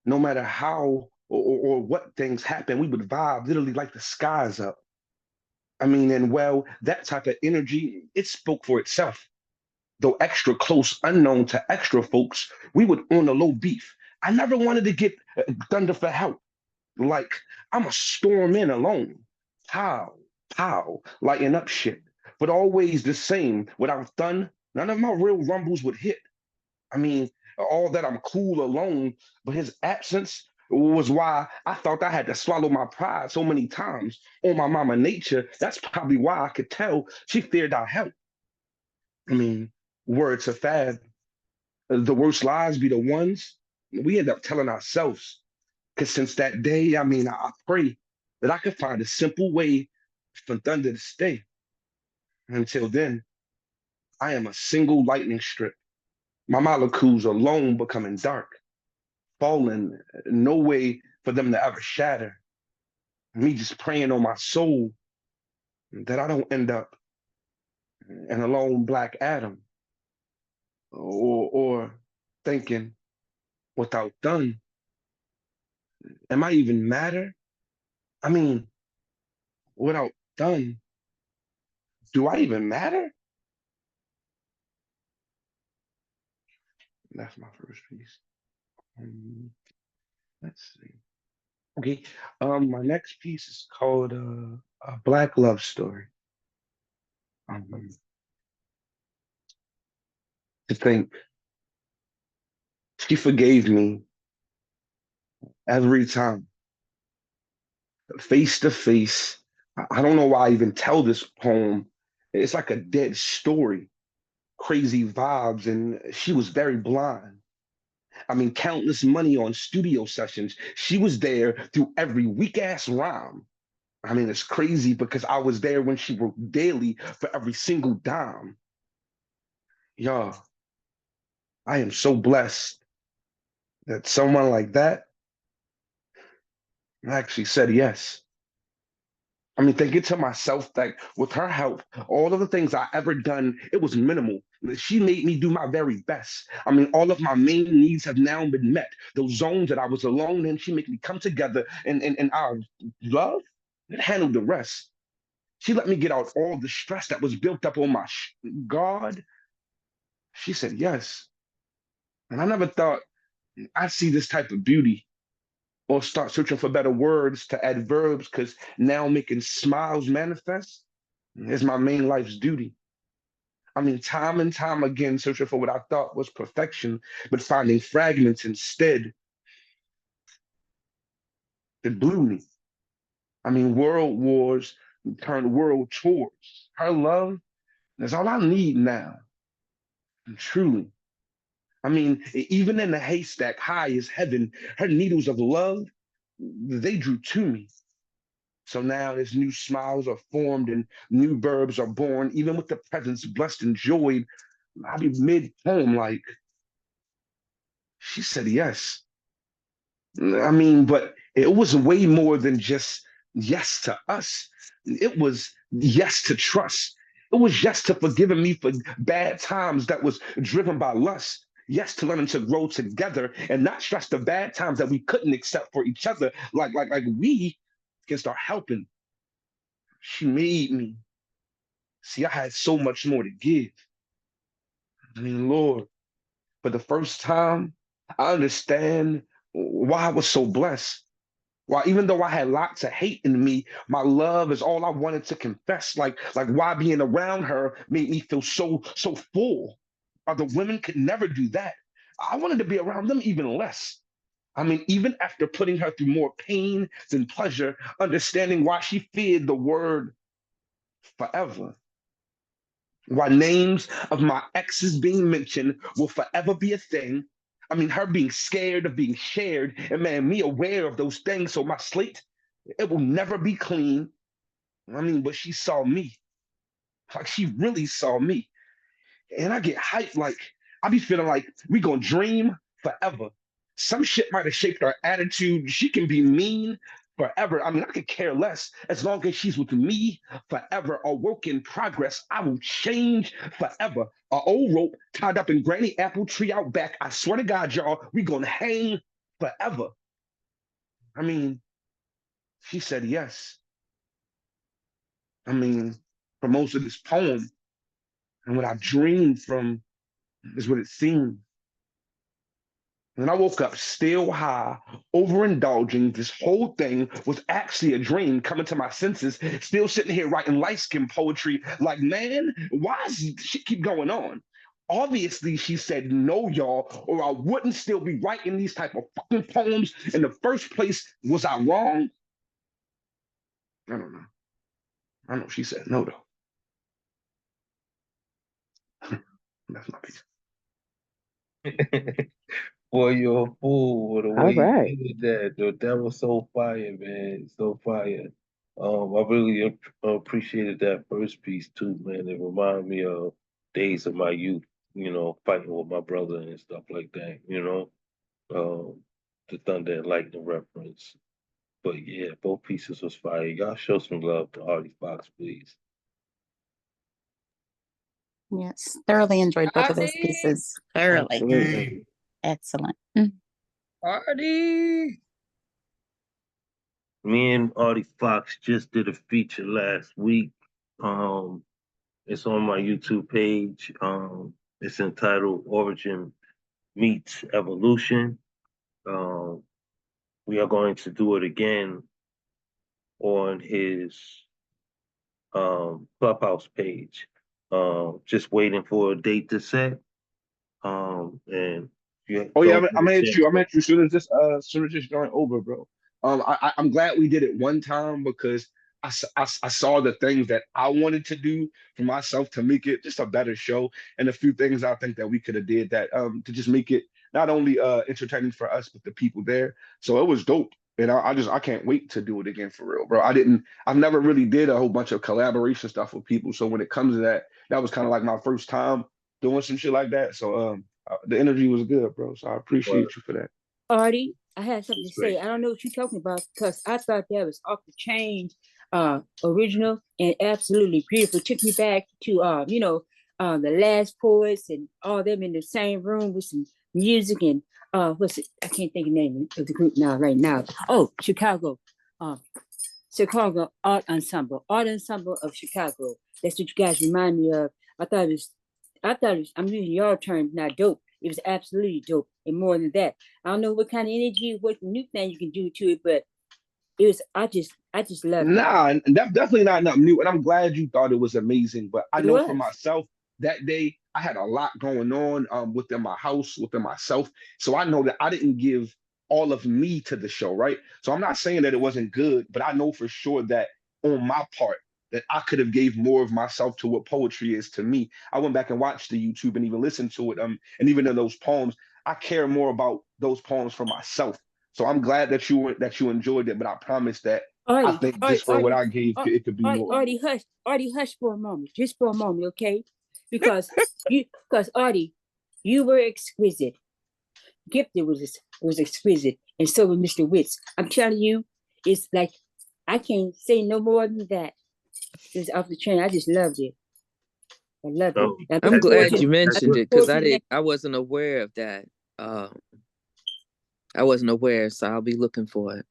[SPEAKER 8] No matter how or what things happen, we would vibe literally like the skies up. I mean, and well, that type of energy, it spoke for itself. Though extra close, unknown to extra folks, we would on a low beef. I never wanted to get thunder for help. Like, I'm a storm in alone. Pow, pow, lighting up shit. But always the same. Without Thun, none of my real rumbles would hit. I mean, all that I'm cool alone, but his absence was why I thought I had to swallow my pride so many times. On my mama nature, that's probably why I could tell she feared our help. I mean, word to Fab, the worst lies be the ones we end up telling ourselves. Because since that day, I mean, I pray that I could find a simple way for thunder to stay. Until then, I am a single lightning strip. My molecules alone becoming dark, falling, no way for them to ever shatter. Me just praying on my soul that I don't end up an alone black atom or thinking without done, am I even matter? I mean, without done, do I even matter? That's my first piece. Let's see. Okay. My next piece is called a Black Love Story. Um, to think she forgave me every time, face to face. I don't know why I even tell this poem. It's like a dead story, crazy vibes, and she was very blind. I mean, countless money on studio sessions. She was there through every weak ass rhyme. I mean, it's crazy because I was there when she worked daily for every single dime. Y'all, I am so blessed that someone like that actually said yes. I mean, thinking to myself that with her help, all of the things I ever done, it was minimal. She made me do my very best. I mean, all of my main needs have now been met. Those zones that I was alone in, she made me come together and our love, it handled the rest. She let me get out all the stress that was built up on my God. She said yes. And I never thought I'd see this type of beauty or start searching for better words to add verbs because now making smiles manifest is my main life's duty. I mean, time and time again, searching for what I thought was perfection, but finding fragments instead that blew me. I mean, world wars turned world tours. Her love is all I need now, and truly. I mean, even in the haystack high as heaven, her needles of love, they drew to me. So now as new smiles are formed and new verbs are born, even with the presence blessed and joyed, I'll be mid-poem like, she said yes. I mean, but it was way more than just yes to us. It was yes to trust. It was yes to forgiving me for bad times that was driven by lust. Yes to learning to grow together and not stress the bad times that we couldn't accept for each other. Like we can start helping. She made me. See, I had so much more to give. I mean, Lord, for the first time, I understand why I was so blessed. Why, even though I had lots of hate in me, my love is all I wanted to confess. Like why being around her made me feel so full. Other women could never do that. I wanted to be around them even less. I mean, even after putting her through more pain than pleasure, understanding why she feared the word forever. Why names of my exes being mentioned will forever be a thing. I mean, her being scared of being shared, and man, me aware of those things. So my slate, it will never be clean. I mean, but she saw me. Like she really saw me. And I get hyped, like I be feeling like we gonna dream forever. Some shit might have shaped our attitude. She can be mean forever. I mean, I could care less as long as she's with me forever. A work in progress. I will change forever. A old rope tied up in Granny Apple tree out back. I swear to God, y'all, we gonna hang forever. I mean, she said yes. I mean, for most of this poem, and what I dreamed from is what it seemed. And I woke up still high, overindulging. This whole thing was actually a dream coming to my senses, still sitting here writing light skin poetry. Like, man, why does shit keep going on? Obviously, she said no, y'all, or I wouldn't still be writing these type of fucking poems in the first place. Was I wrong? I don't know. I know she said no, though. That's my piece.
[SPEAKER 1] Boy, you're a fool. The
[SPEAKER 10] All
[SPEAKER 1] way
[SPEAKER 10] right.
[SPEAKER 1] you did that, though, that was so fire, man. So fire. I really appreciated that first piece too, man. It reminded me of days of my youth, fighting with my brother and stuff like that, the thunder and lightning reference. But yeah, both pieces was fire. Y'all show some love to Artie Fox, please.
[SPEAKER 11] Yes, thoroughly enjoyed both of those
[SPEAKER 4] Party,
[SPEAKER 11] pieces. Thoroughly.
[SPEAKER 8] Absolutely.
[SPEAKER 11] Excellent.
[SPEAKER 4] party.
[SPEAKER 1] Me and Artie Fox just did a feature last week. It's on my YouTube page. It's entitled Origin Meets Evolution. Um, we are going to do it again on his Clubhouse page. Just waiting for a date to set. And you
[SPEAKER 8] Oh yeah,
[SPEAKER 1] don't
[SPEAKER 8] I'm gonna hit you. I'm gonna
[SPEAKER 1] understand.
[SPEAKER 8] hit you soon as this joint over, bro. I'm glad we did it one time because I saw the things that I wanted to do for myself to make it just a better show, and a few things I think that we could have did that to just make it not only entertaining for us but the people there. So it was dope, and I can't wait to do it again for real, bro. I've never really did a whole bunch of collaboration stuff with people, so when it comes to that, that was kind of like my first time doing some shit like that. So the energy was good, bro. So I appreciate you for that.
[SPEAKER 12] Artie, I had something to
[SPEAKER 1] It's
[SPEAKER 12] say.
[SPEAKER 1] great.
[SPEAKER 12] I don't know what you're talking about because I thought that was off the chain, original and absolutely beautiful. Took me back to the last poets and all them in the same room with some music and what's it? I can't think of the name of the group now, right now. Oh, Chicago. Chicago Art Ensemble of Chicago. That's what you guys remind me of. I'm using your term, not dope. It was absolutely dope. And more than that, I don't know what kind of energy, what new thing you can do to it, but it was, I just loved it.
[SPEAKER 8] Nah, and that's definitely not nothing new. And I'm glad you thought it was amazing. But I
[SPEAKER 12] It
[SPEAKER 8] know for
[SPEAKER 12] was.
[SPEAKER 8] myself, that day I had a lot going on within my house, within myself. So I know that I didn't give all of me to the show, right? So I'm not saying that it wasn't good, but I know for sure that on my part, that I could have gave more of myself to what poetry is to me. I went back and watched the YouTube and even listened to it. And even in those poems, I care more about those poems for myself. So I'm glad that you enjoyed it, but I promise that I
[SPEAKER 12] Artie,
[SPEAKER 8] think
[SPEAKER 12] Artie,
[SPEAKER 8] just for what
[SPEAKER 12] Artie,
[SPEAKER 8] I gave,
[SPEAKER 12] Ar-
[SPEAKER 8] it could be more.
[SPEAKER 12] Artie, hush for a moment, just for a moment, okay? Because Artie, you were exquisite. Gifted was exquisite, and so was Mr. Witz. I'm telling you, it's like I can't say no more than that. It was off the chain. I just loved it. I loved it.
[SPEAKER 1] Um,
[SPEAKER 12] I'm
[SPEAKER 10] I'm
[SPEAKER 12] looking forward
[SPEAKER 10] glad
[SPEAKER 12] to.
[SPEAKER 10] you
[SPEAKER 1] that's
[SPEAKER 12] I'm
[SPEAKER 10] mentioned
[SPEAKER 1] good.
[SPEAKER 12] looking
[SPEAKER 10] it because
[SPEAKER 12] forward to the next.
[SPEAKER 10] I wasn't aware of that. I wasn't aware, so I'll be looking for it.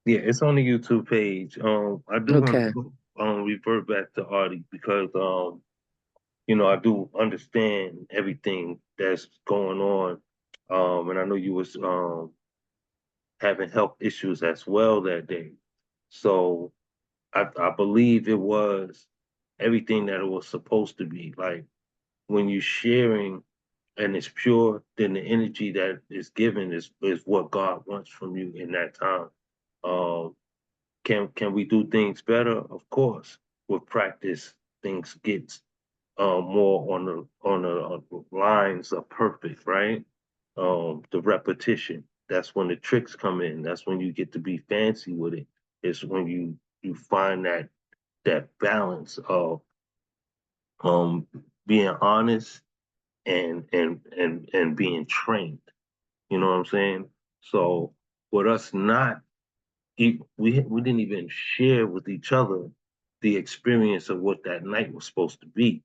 [SPEAKER 1] Yeah, it's on the YouTube page. I do want
[SPEAKER 10] Okay.
[SPEAKER 1] to revert back to Artie because I do understand everything that's going on. And I know you was having health issues as well that day. So I believe it was everything that it was supposed to be. Like when you're sharing and it's pure, then the energy that is given is what God wants from you in that time. Um, can we do things better? Of course. With practice, things get more on the lines of perfect, right? The repetition. That's when the tricks come in. That's when you get to be fancy with it. It's when you find that balance of being honest and being trained. You know what I'm saying? So with us not, we didn't even share with each other the experience of what that night was supposed to be.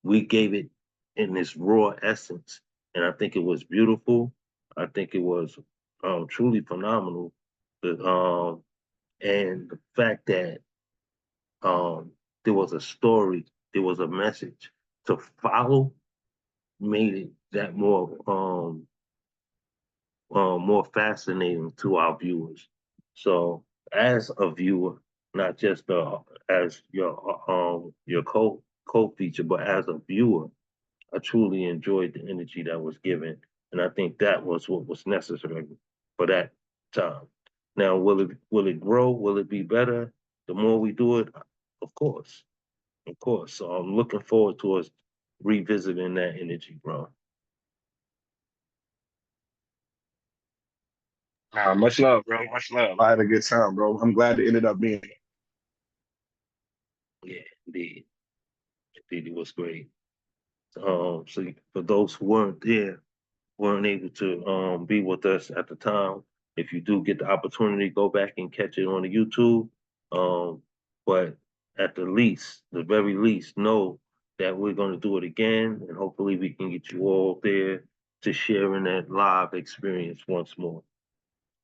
[SPEAKER 1] We gave it in this raw essence, and I think it was beautiful. I think it was truly phenomenal. And the fact that there was a story, there was a message to follow, made it that more fascinating to our viewers. So, as a viewer, not just as your co feature, but as a viewer, I truly enjoyed the energy that was given, and I think that was what was necessary for that time. Now, will it grow? Will it be better? The more we do it, of course, of course. So I'm looking forward to us revisiting that energy, bro.
[SPEAKER 8] Much love, bro. Much love. I had a good time, bro. I'm glad it ended up being.
[SPEAKER 1] Yeah, indeed, indeed, it was great. So for those who weren't able to be with us at the time, if you do get the opportunity, go back and catch it on the YouTube. But at the very least, know that we're going to do it again, and hopefully we can get you all there to share in that live experience once more.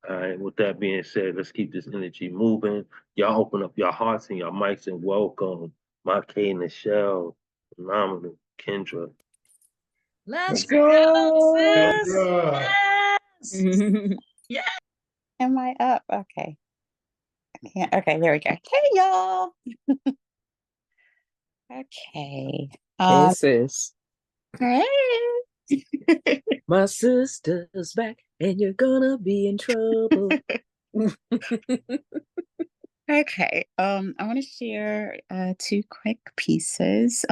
[SPEAKER 1] All right, with that being said, let's keep this energy moving. Y'all open up your hearts and your mics and welcome my K Nichelle, phenomenal Kendra.
[SPEAKER 4] Let's
[SPEAKER 8] Let's
[SPEAKER 4] go,
[SPEAKER 8] go.
[SPEAKER 4] sis. Yes. Yeah.
[SPEAKER 11] Am I up? Okay. Okay, there we go. Hey, y'all. Okay.
[SPEAKER 10] Hey, sis.
[SPEAKER 11] Hey.
[SPEAKER 10] My sister's back, and you're gonna be in trouble.
[SPEAKER 11] Okay. I want to share two quick pieces.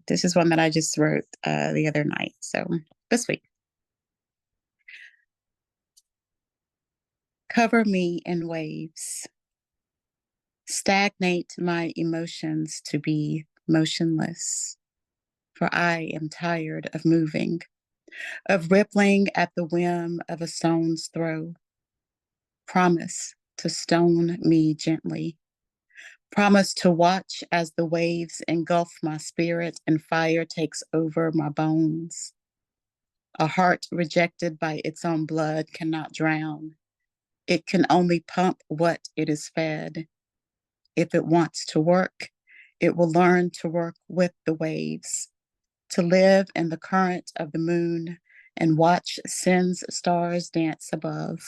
[SPEAKER 11] This is one that I just wrote the other night, so this week. Cover me in waves. Stagnate my emotions to be motionless, for I am tired of moving, of rippling at the whim of a stone's throw. Promise to stone me gently. Promise to watch as the waves engulf my spirit and fire takes over my bones. A heart rejected by its own blood cannot drown. It can only pump what it is fed. If it wants to work, it will learn to work with the waves, to live in the current of the moon and watch sin's stars dance above.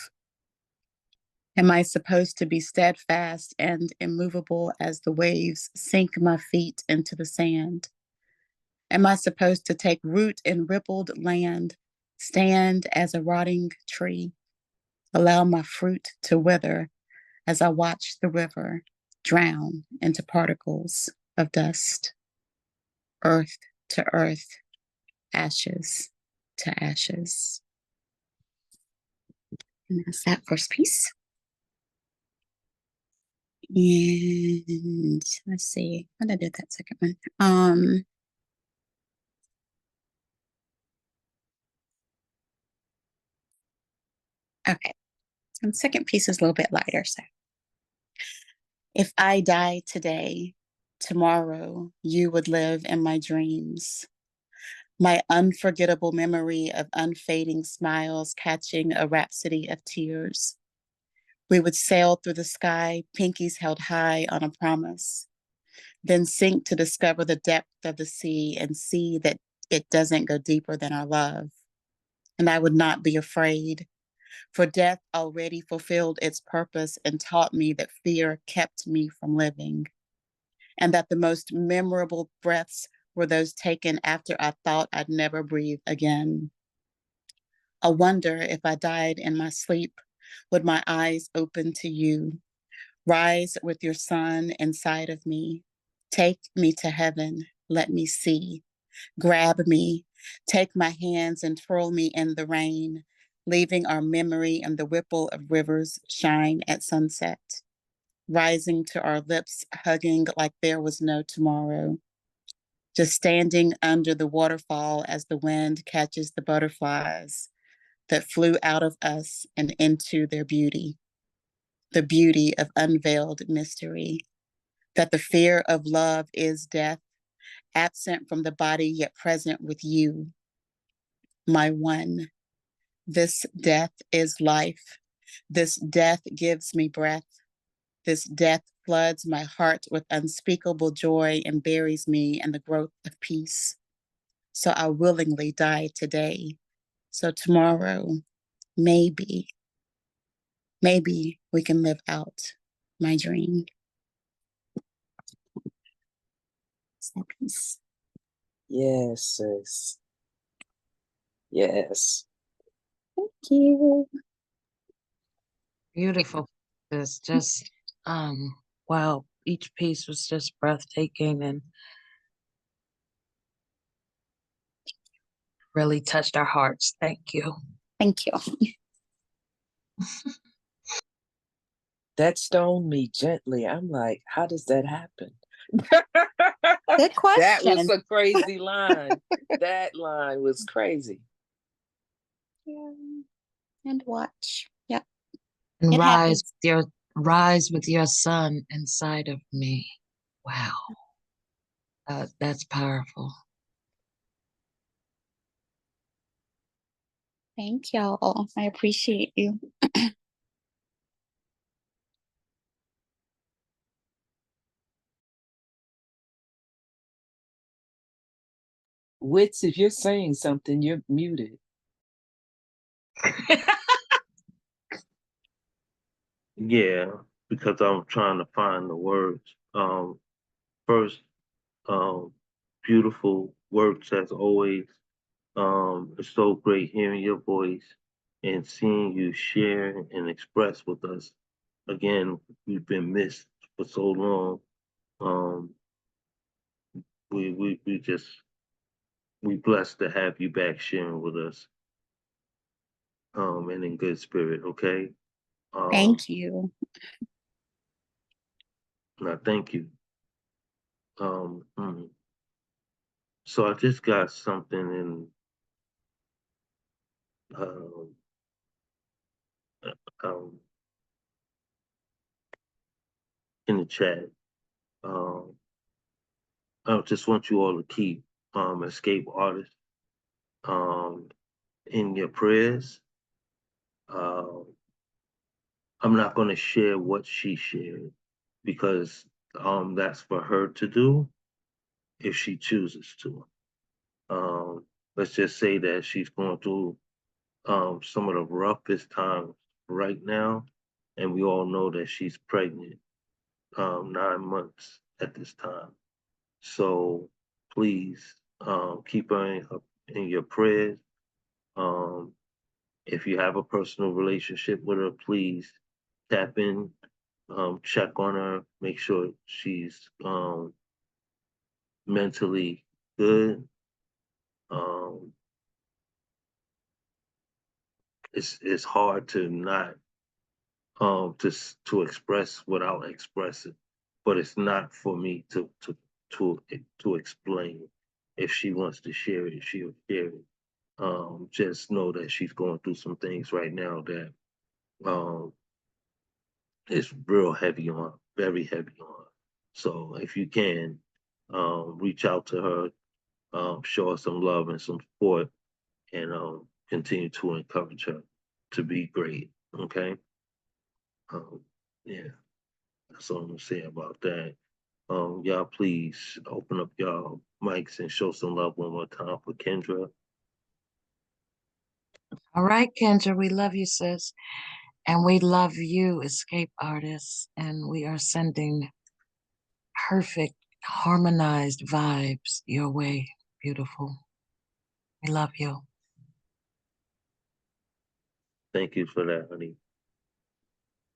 [SPEAKER 11] Am I supposed to be steadfast and immovable as the waves sink my feet into the sand? Am I supposed to take root in rippled land, stand as a rotting tree, allow my fruit to wither as I watch the river drown into particles of dust? Earth to earth, ashes to ashes. And that's that first piece. And let's see, how did I do that second one? Okay, and the second piece is a little bit lighter. So, if I die today, tomorrow you would live in my dreams. My unforgettable memory of unfading smiles catching a rhapsody of tears. We would sail through the sky, pinkies held high on a promise, then sink to discover the depth of the sea and see that it doesn't go deeper than our love. And I would not be afraid, for death already fulfilled its purpose and taught me that fear kept me from living, and that the most memorable breaths were those taken after I thought I'd never breathe again. I wonder if I died in my sleep, would my eyes open to you? Rise with your sun inside of me. Take me to heaven. Let me see. Grab me. Take my hands and twirl me in the rain, leaving our memory and the ripple of rivers shine at sunset, rising to our lips, hugging like there was no tomorrow. Just standing under the waterfall as the wind catches the butterflies that flew out of us and into their beauty, the beauty of unveiled mystery, that the fear of love is death, absent from the body yet present with you, my one. This death is life. This death gives me breath. This death floods my heart with unspeakable joy and buries me in the growth of peace. So I willingly die today. So tomorrow, maybe we can live out my dream. Peace.
[SPEAKER 10] Yes, sis. Yes.
[SPEAKER 11] Thank you.
[SPEAKER 4] Beautiful. It's just, wow, each piece was just breathtaking and really touched our hearts. Thank you.
[SPEAKER 11] Thank you.
[SPEAKER 10] That stoned me gently. I'm like, how does that happen?
[SPEAKER 11] Good question.
[SPEAKER 10] That was a crazy line. That line was crazy.
[SPEAKER 11] Yeah. And watch. Yep.
[SPEAKER 4] And
[SPEAKER 11] It happens.
[SPEAKER 4] rise with your sun inside of me. Wow. That's powerful.
[SPEAKER 11] Thank y'all. I appreciate you.
[SPEAKER 10] Wits, if you're saying something, you're muted.
[SPEAKER 1] Yeah, because I'm trying to find the words. First, Beautiful works as always. It's so great hearing your voice and seeing you share and express with us. Again, we've been missed for so long. Um, we just we blessed to have you back sharing with us. And in good spirit, okay?
[SPEAKER 11] Thank you.
[SPEAKER 1] Now thank you. So I just got something um, um, in the chat. Um, I just want you all to keep Escape Artist in your prayers. Uh, I'm not going to share what she shared because that's for her to do if she chooses to. Let's just say that she's going through some of the roughest times right now, and we all know that she's pregnant 9 months at this time. So please keep her in your prayers. If you have a personal relationship with her, please tap in, check on her, make sure she's mentally good. It's hard to not to express without expressing, but it's not for me to explain. If she wants to share it, she'll share it. Just know that she's going through some things right now that um, is real heavy on, very heavy on. So if you can, reach out to her, show her some love and some support, and continue to encourage her to be great. Okay. Yeah, that's all I'm gonna say about that. Y'all please open up y'all mics and show some love one more time for Kendra.
[SPEAKER 4] All right, Kendra, we love you, sis. And we love you, Escape Artists. And we are sending perfect, harmonized vibes your way. Beautiful. We love you.
[SPEAKER 1] Thank you for that, honey.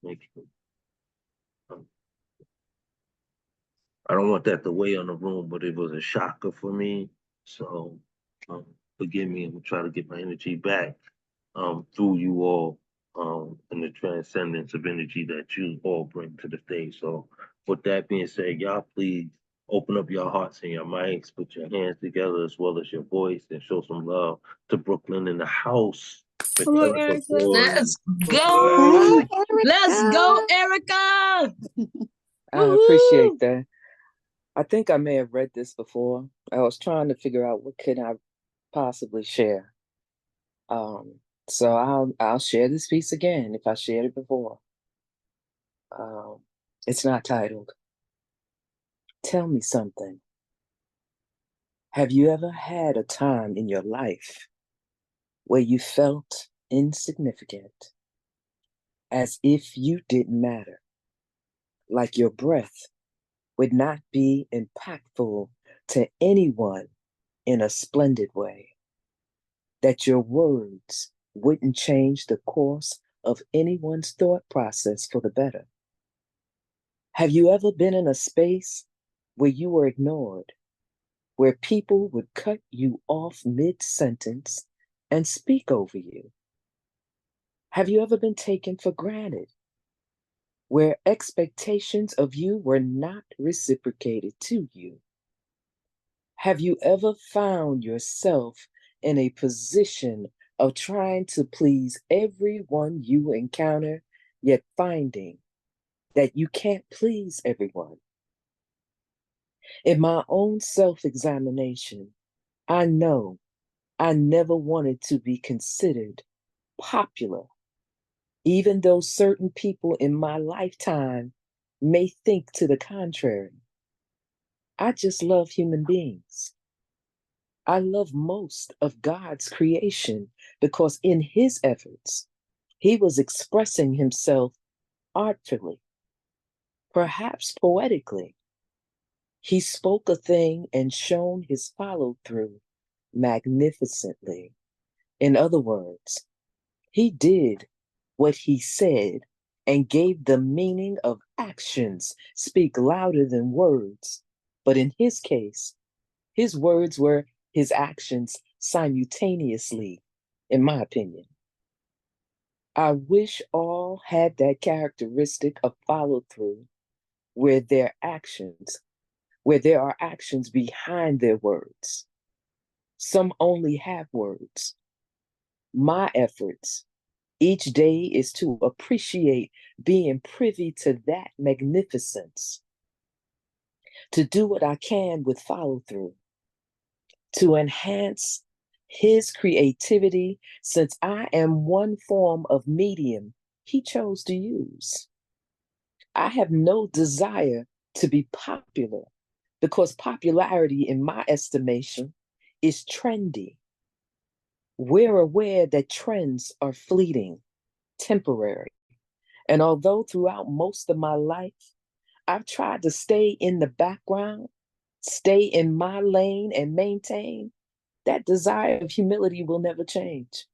[SPEAKER 1] Thank you. I don't want that to weigh on the room, but it was a shocker for me. So forgive me. I'm gonna try to get my energy back through you all and the transcendence of energy that you all bring to the stage. So with that being said, y'all please open up your hearts and your minds, put your hands together as well as your voice, and show some love to Brooklyn in the house. Erica Boy.
[SPEAKER 4] Let's go. Let's go, Erica.
[SPEAKER 10] I appreciate that. I think I may have read this before. I was trying to figure out what could I possibly share. So I'll share this piece again if I shared it before. It's not titled. Tell me something. Have you ever had a time in your life where you felt insignificant, as if you didn't matter, like your breath would not be impactful to anyone in a splendid way, that your words wouldn't change the course of anyone's thought process for the better? Have you ever been in a space where you were ignored, where people would cut you off mid-sentence and speak over you? Have you ever been taken for granted, where expectations of you were not reciprocated to you? Have you ever found yourself in a position of trying to please everyone you encounter, yet finding that you can't please everyone? In my own self-examination, I know I never wanted to be considered popular, even though certain people in my lifetime may think to the contrary. I just love human beings. I love most of God's creation because in his efforts, he was expressing himself artfully, perhaps poetically, He spoke a thing and shown his follow through magnificently. In other words, he did what he said and gave the meaning of actions speak louder than words. But in his case, his words were his actions simultaneously, in my opinion. I wish all had that characteristic of follow through where there are actions behind their words. Some only have words. My efforts each day is to appreciate being privy to that magnificence, to do what I can with follow through, to enhance his creativity, since I am one form of medium he chose to use. I have no desire to be popular because popularity, in my estimation, is trendy. We're aware that trends are fleeting, temporary. And although throughout most of my life, I've tried to stay in the background, stay in my lane and maintain, that desire of humility will never change.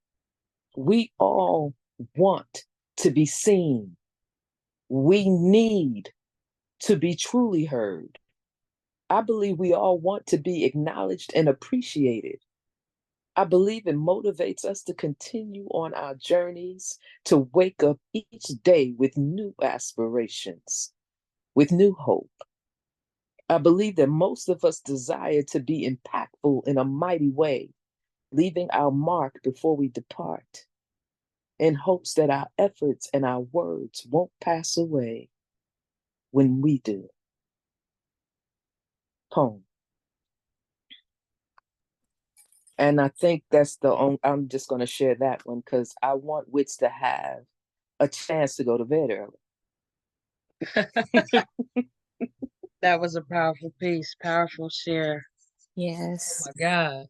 [SPEAKER 10] We all want to be seen. We need to be truly heard. I believe we all want to be acknowledged and appreciated. I believe it motivates us to continue on our journeys, to wake up each day with new aspirations, with new hope. I believe that most of us desire to be impactful in a mighty way, leaving our mark before we depart, in hopes that our efforts and our words won't pass away when we do. Poem. And I think that's the only, I'm just going to share that one because I want Wits to have a chance to go to bed early.
[SPEAKER 4] That was a powerful piece, powerful share.
[SPEAKER 11] Yes.
[SPEAKER 4] Oh my God.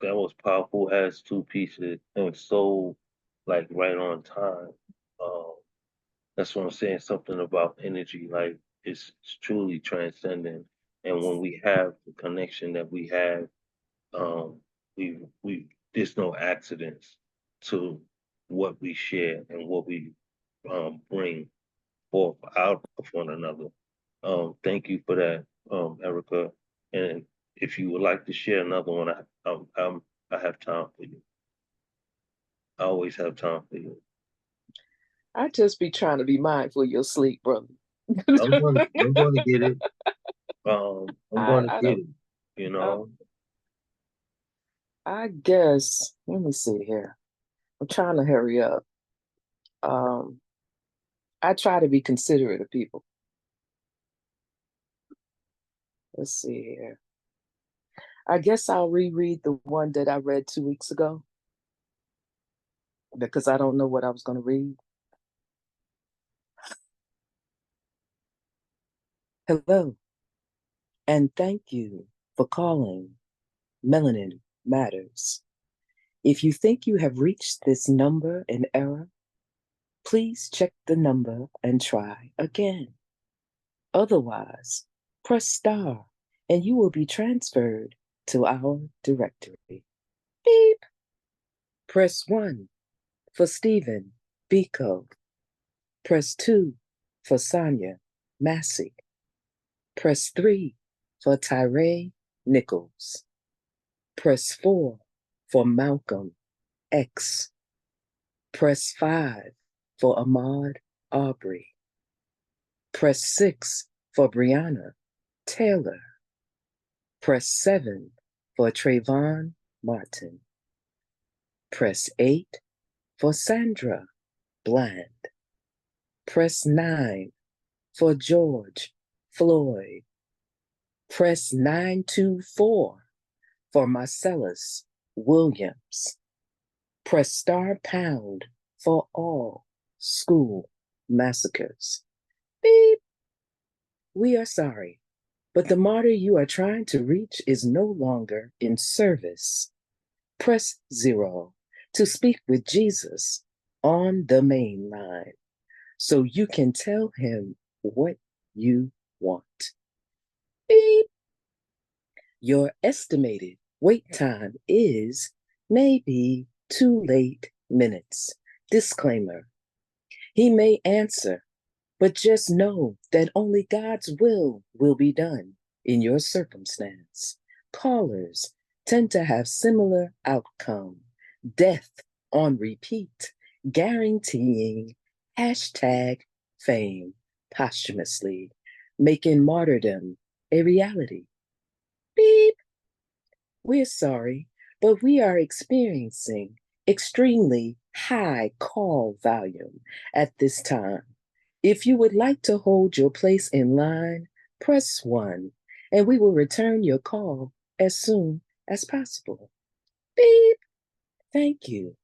[SPEAKER 1] That was powerful. Has two pieces and so like right on time. That's what I'm saying. Something about energy, like it's truly transcendent. And when we have the connection that we have, we there's no accidents to what we share and what we bring forth out of one another. Thank you for that, Erica. And if you would like to share another one, I have time for you. I always have time for you.
[SPEAKER 10] I just be trying to be mindful of your sleep, brother.
[SPEAKER 1] I'm going to get it. I'm going to get it. You know.
[SPEAKER 10] I guess. Let me see here. I'm trying to hurry up. I try to be considerate of people. Let's see here. I guess I'll reread the one that I read 2 weeks ago because I don't know what I was going to read. Hello, and thank you for calling Melanin Matters. If you think you have reached this number in error, please check the number and try again. Otherwise, press star and you will be transferred to our directory. Beep. Press 1 for Stephen Biko. Press 2 for Sonia Massey. Press 3 for Tyree Nichols. Press 4 for Malcolm X. Press 5 for Ahmaud Aubrey. Press 6 for Brianna Taylor. Press 7 for Trayvon Martin. Press 8 for Sandra Bland. Press 9 for George Floyd. Press 924 for Marcellus Williams. Press star pound for all school massacres. Beep. We are sorry, but the martyr you are trying to reach is no longer in service. Press 0 to speak with Jesus on the main line so you can tell him what you want. Beep. Your estimated wait time is maybe 2 late minutes. Disclaimer. He may answer, but just know that only God's will be done in your circumstance. Callers tend to have similar outcome. Death on repeat, guaranteeing #fame posthumously, making martyrdom a reality. Beep. We're sorry, but we are experiencing extremely high call volume at this time. If you would like to hold your place in line, press 1, and we will return your call as soon as possible. Beep. Thank you.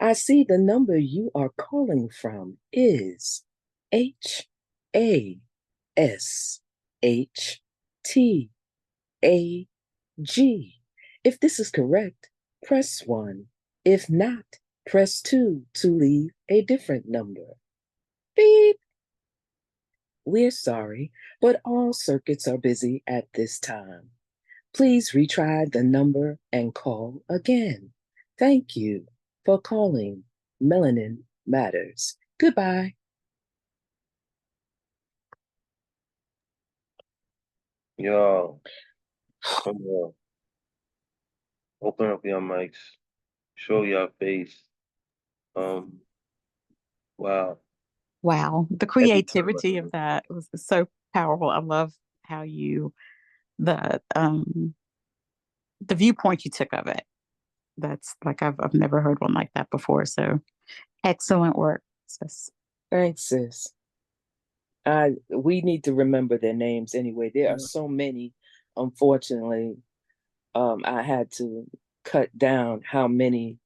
[SPEAKER 10] I see the number you are calling from is HASHTAG. If this is correct, press 1. If not, press 2 to leave a different number. Beep. We're sorry, but all circuits are busy at this time. Please retry the number and call again. Thank you for calling Melanin Matters. Goodbye.
[SPEAKER 1] Y'all, come on. Open up your mics. Show your face. Wow.
[SPEAKER 11] Wow, the
[SPEAKER 1] Every time
[SPEAKER 11] creativity of that was so powerful. I love how you the viewpoint you took of it. That's like I've never heard one like that before. So excellent work, sis.
[SPEAKER 10] Thanks, sis. We need to remember their names anyway. There are so many. Unfortunately, I had to cut down how many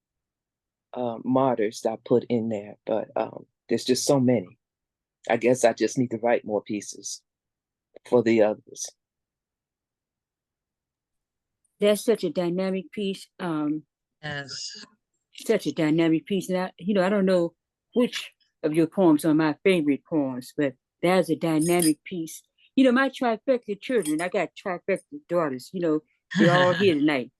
[SPEAKER 10] martyrs I put in there, but there's just so many. I guess I just need to write more pieces for the others.
[SPEAKER 12] That's such a dynamic piece.
[SPEAKER 4] Yes.
[SPEAKER 12] Such a dynamic piece. And I don't know which of your poems are my favorite poems, but that's a dynamic piece. My trifecta children, I got trifecta daughters, they're all here tonight.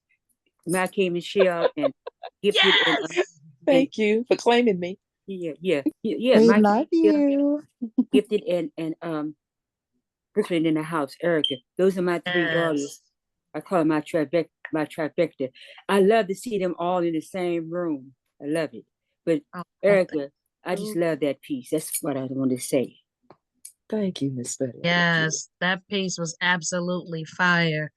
[SPEAKER 12] I came and share and gifted
[SPEAKER 10] Yes! Thank you for claiming me.
[SPEAKER 12] Yeah.
[SPEAKER 11] We
[SPEAKER 12] Mike
[SPEAKER 11] love you.
[SPEAKER 12] gifted and Brooklyn in the house, Erica. Those are my 3 daughters. I call them my trifecta. I love to see them all in the same room. I love it. But Erica, I just love that piece. That's what I want to say.
[SPEAKER 10] Thank you, Miss Betty.
[SPEAKER 4] Yes, that piece was absolutely fire.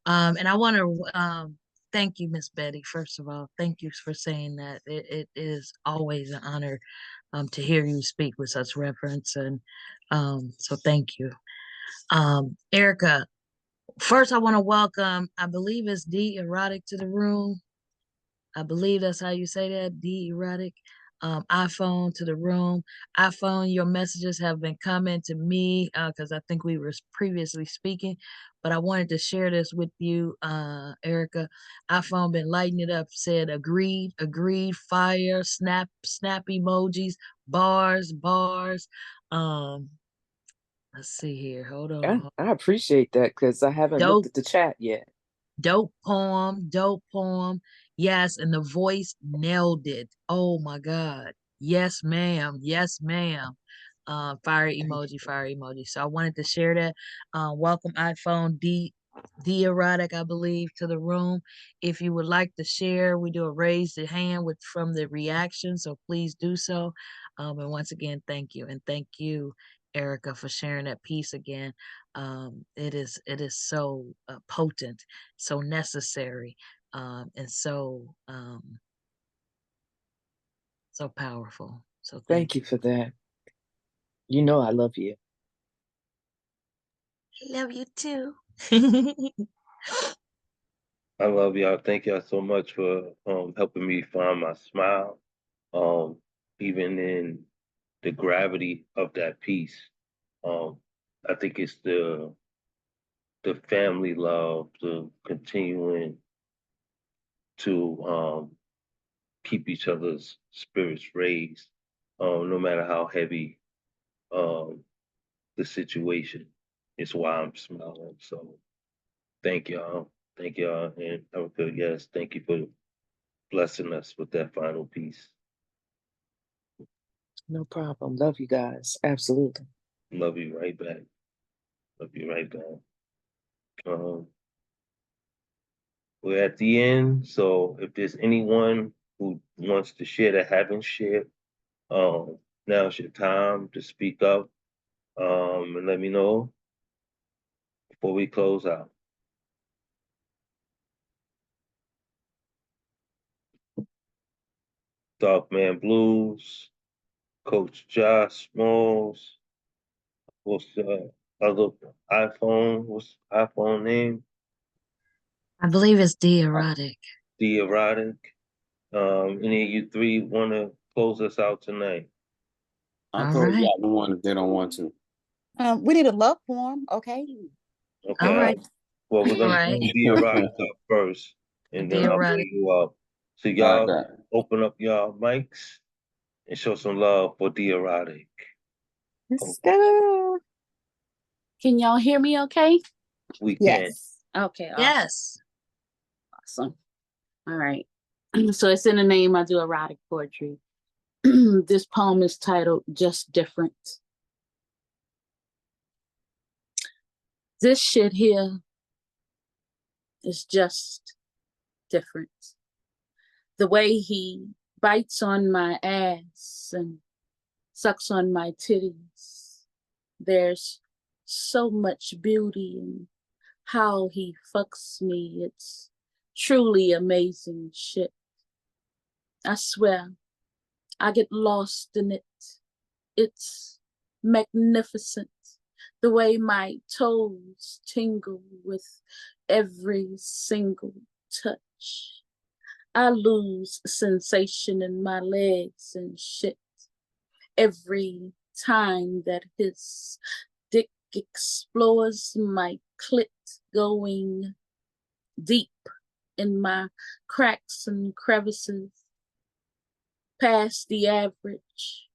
[SPEAKER 4] And I want to thank you, Miss Betty. First of all, thank you for saying that. It is always an honor to hear you speak with such reverence, and so thank you. Erica, first I want to welcome, I believe it's D Erotic to the room. I believe that's how you say that, D Erotic. iPhone to the room. iPhone, your messages have been coming to me because I think we were previously speaking, but I wanted to share this with you, Erica. iPhone been lighting it up, said agreed, fire, snap emojis, bars. Let's see here. Hold on.
[SPEAKER 10] I appreciate that because I haven't looked at the chat yet.
[SPEAKER 4] Dope poem. Yes, and the voice nailed it. Oh my God. Yes, ma'am. Fire emoji. So I wanted to share that. Welcome iPhone D Erotic, I believe, to the room. If you would like to share, we do a raise the hand from the reaction, so please do so. And once again, thank you. And thank you, Erica, for sharing that piece again. It is so potent, so necessary, and so so powerful. So
[SPEAKER 10] thank you for that. You know I love you.
[SPEAKER 4] I love you too.
[SPEAKER 1] I love y'all. Thank y'all so much for helping me find my smile. Even in the gravity of that piece. I think it's the family love, the continuing to keep each other's spirits raised, no matter how heavy the situation. It's why I'm smiling. So thank y'all. Thank y'all. And Erica, yes, thank you for blessing us with that final piece.
[SPEAKER 10] No problem. Love you guys. Absolutely.
[SPEAKER 1] Love you right back. Love you right back. Um, we're at the end, so if there's anyone who wants to share that haven't shared, now's your time to speak up, and let me know before we close out. Dark Man Blues, Coach Josh Smalls, what's the other iPhone? What's iPhone name?
[SPEAKER 4] I believe it's the erotic.
[SPEAKER 1] The Erotic. Any of you three want to close us out tonight?
[SPEAKER 14] I'll
[SPEAKER 4] All
[SPEAKER 14] close
[SPEAKER 4] right.
[SPEAKER 14] out the one if they don't want to.
[SPEAKER 11] We need a love poem, okay?
[SPEAKER 1] Okay.
[SPEAKER 4] All right.
[SPEAKER 1] Well, we're
[SPEAKER 4] All
[SPEAKER 1] gonna
[SPEAKER 4] right.
[SPEAKER 1] bring the Erotic up first, and
[SPEAKER 4] The
[SPEAKER 1] then I'll
[SPEAKER 4] erotic.
[SPEAKER 1] bring you up. So
[SPEAKER 14] I
[SPEAKER 1] y'all
[SPEAKER 14] got it.
[SPEAKER 1] open up y'all mics and show some love for the Erotic.
[SPEAKER 11] Let's go. Can y'all hear me okay?
[SPEAKER 1] We can.
[SPEAKER 11] Yes. Okay, awesome.
[SPEAKER 4] Yes.
[SPEAKER 11] Awesome. All right. So it's in the name, I do erotic poetry. This poem is titled Just Different. This shit here is just different. The way he bites on my ass and sucks on my titties. There's so much beauty in how he fucks me. It's truly amazing shit. I swear, I get lost in it. It's magnificent. The way my toes tingle with every single touch. I lose sensation in my legs and shit every time that his dick explores my clit, going deep in my cracks and crevices, past the average,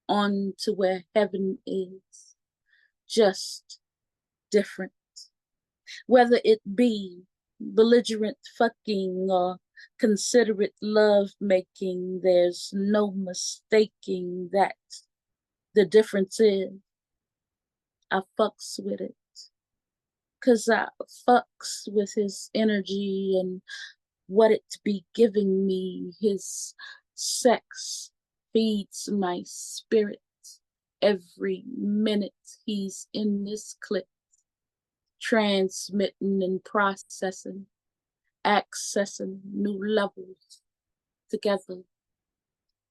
[SPEAKER 11] on to where heaven is, just different. Whether it be belligerent fucking or considerate love making, there's no mistaking that the difference is I fucks with it. 'Cause I fucks with his energy and what it be giving me. His sex feeds my spirit every minute he's in this clip, transmitting and processing, accessing new levels together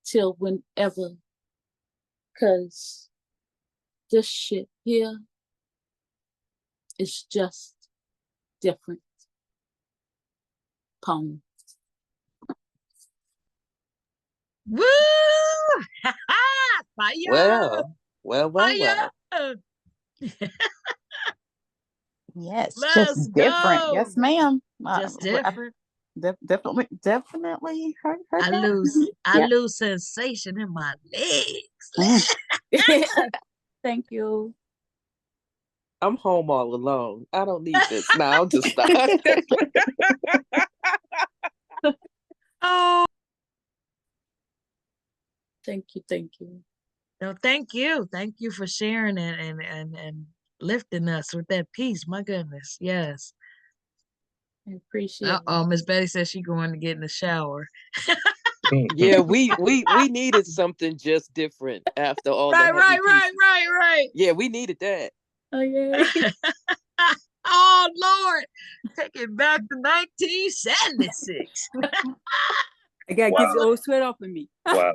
[SPEAKER 11] till whenever. 'Cause this shit here is just different. Poem.
[SPEAKER 4] Woo! Fire!
[SPEAKER 10] Well.
[SPEAKER 4] Fire!
[SPEAKER 11] Yes,
[SPEAKER 4] Let's
[SPEAKER 11] just different.
[SPEAKER 4] go.
[SPEAKER 11] Yes, ma'am.
[SPEAKER 4] Just different.
[SPEAKER 11] Definitely heard
[SPEAKER 4] I
[SPEAKER 11] that.
[SPEAKER 4] lose sensation in my legs.
[SPEAKER 11] Thank you.
[SPEAKER 10] I'm home all alone. I don't need this. Now I'm just stop.
[SPEAKER 4] Oh,
[SPEAKER 11] Thank you.
[SPEAKER 4] no, thank you. Thank you for sharing it and lifting us with that piece. My goodness. Yes.
[SPEAKER 11] I appreciate it.
[SPEAKER 4] Oh, Miss Betty says she's going to get in the shower.
[SPEAKER 10] Yeah, we needed something just different after all the heavy pieces.
[SPEAKER 4] Right.
[SPEAKER 10] Yeah, we needed that.
[SPEAKER 11] Oh, yeah.
[SPEAKER 4] Oh, Lord. Take it back to 1976.
[SPEAKER 12] I gotta get the old sweat off of me.
[SPEAKER 1] Wow.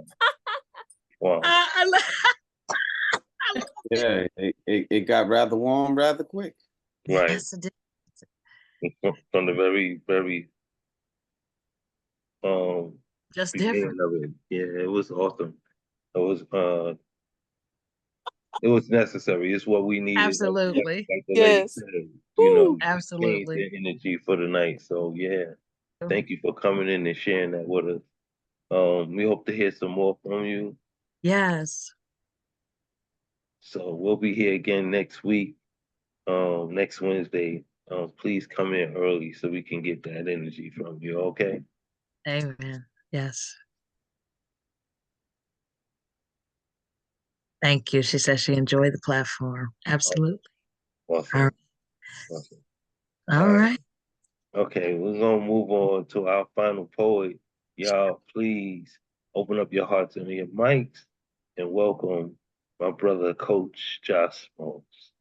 [SPEAKER 14] Yeah, it got rather warm rather quick.
[SPEAKER 1] Right.
[SPEAKER 4] Yes, it did.
[SPEAKER 1] From the very, very
[SPEAKER 4] Just
[SPEAKER 1] beginning
[SPEAKER 4] different.
[SPEAKER 1] of it. Yeah, it was awesome. It was necessary. It's what we needed.
[SPEAKER 4] Absolutely.
[SPEAKER 1] Like the lady
[SPEAKER 10] Yes.
[SPEAKER 1] said, you know, change
[SPEAKER 4] Absolutely.
[SPEAKER 1] the energy for the night. So yeah, thank you for coming in and sharing that with us. We hope to hear some more from you.
[SPEAKER 4] Yes.
[SPEAKER 1] So we'll be here again next week. next Wednesday, please come in early so we can get that energy from you. Okay.
[SPEAKER 4] Amen. Yes. Thank you. She says she enjoyed the platform. Absolutely.
[SPEAKER 1] Awesome. Awesome.
[SPEAKER 4] All right.
[SPEAKER 1] Okay, we're gonna move on to our final poet. Y'all, please open up your hearts and your mics and welcome my brother, Coach Josh Smokes.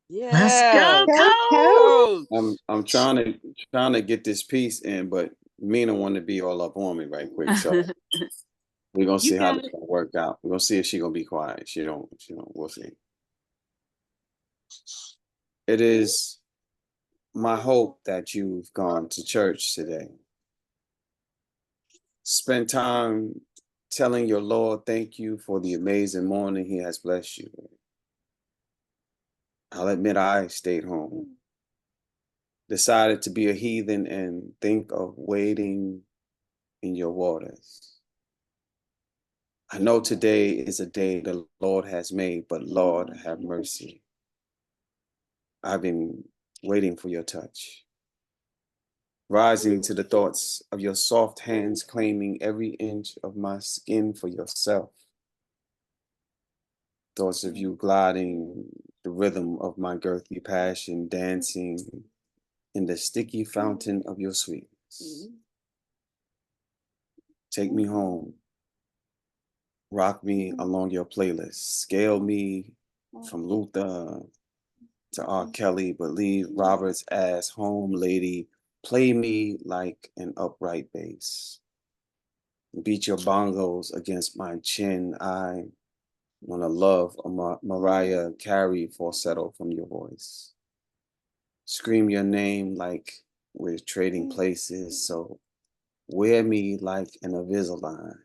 [SPEAKER 4] Let's
[SPEAKER 10] Yeah.
[SPEAKER 4] go,
[SPEAKER 10] Coach.
[SPEAKER 14] I'm trying to get this piece in, but Mina wanted to be all up on me right quick. So we're gonna see how this gonna work out. We're gonna see if she's gonna be quiet. She don't, we'll see. It is my hope that you've gone to church today. Spend time telling your Lord thank you for the amazing morning he has blessed you with. I'll admit I stayed home. Decided to be a heathen and think of wading in your waters. I know today is a day the Lord has made, but Lord have mercy. I've been waiting for your touch. Rising to the thoughts of your soft hands claiming every inch of my skin for yourself. Thoughts of you gliding the rhythm of my girthy passion, dancing in the sticky fountain of your sweetness. Take me home. Rock me along your playlist. Scale me from Luther to R. Kelly, but leave Robert's ass home, lady. Play me like an upright bass. Beat your bongos against my chin. I want to love a Mariah Carey falsetto from your voice. Scream your name like we're trading places, so wear me like an Invisalign.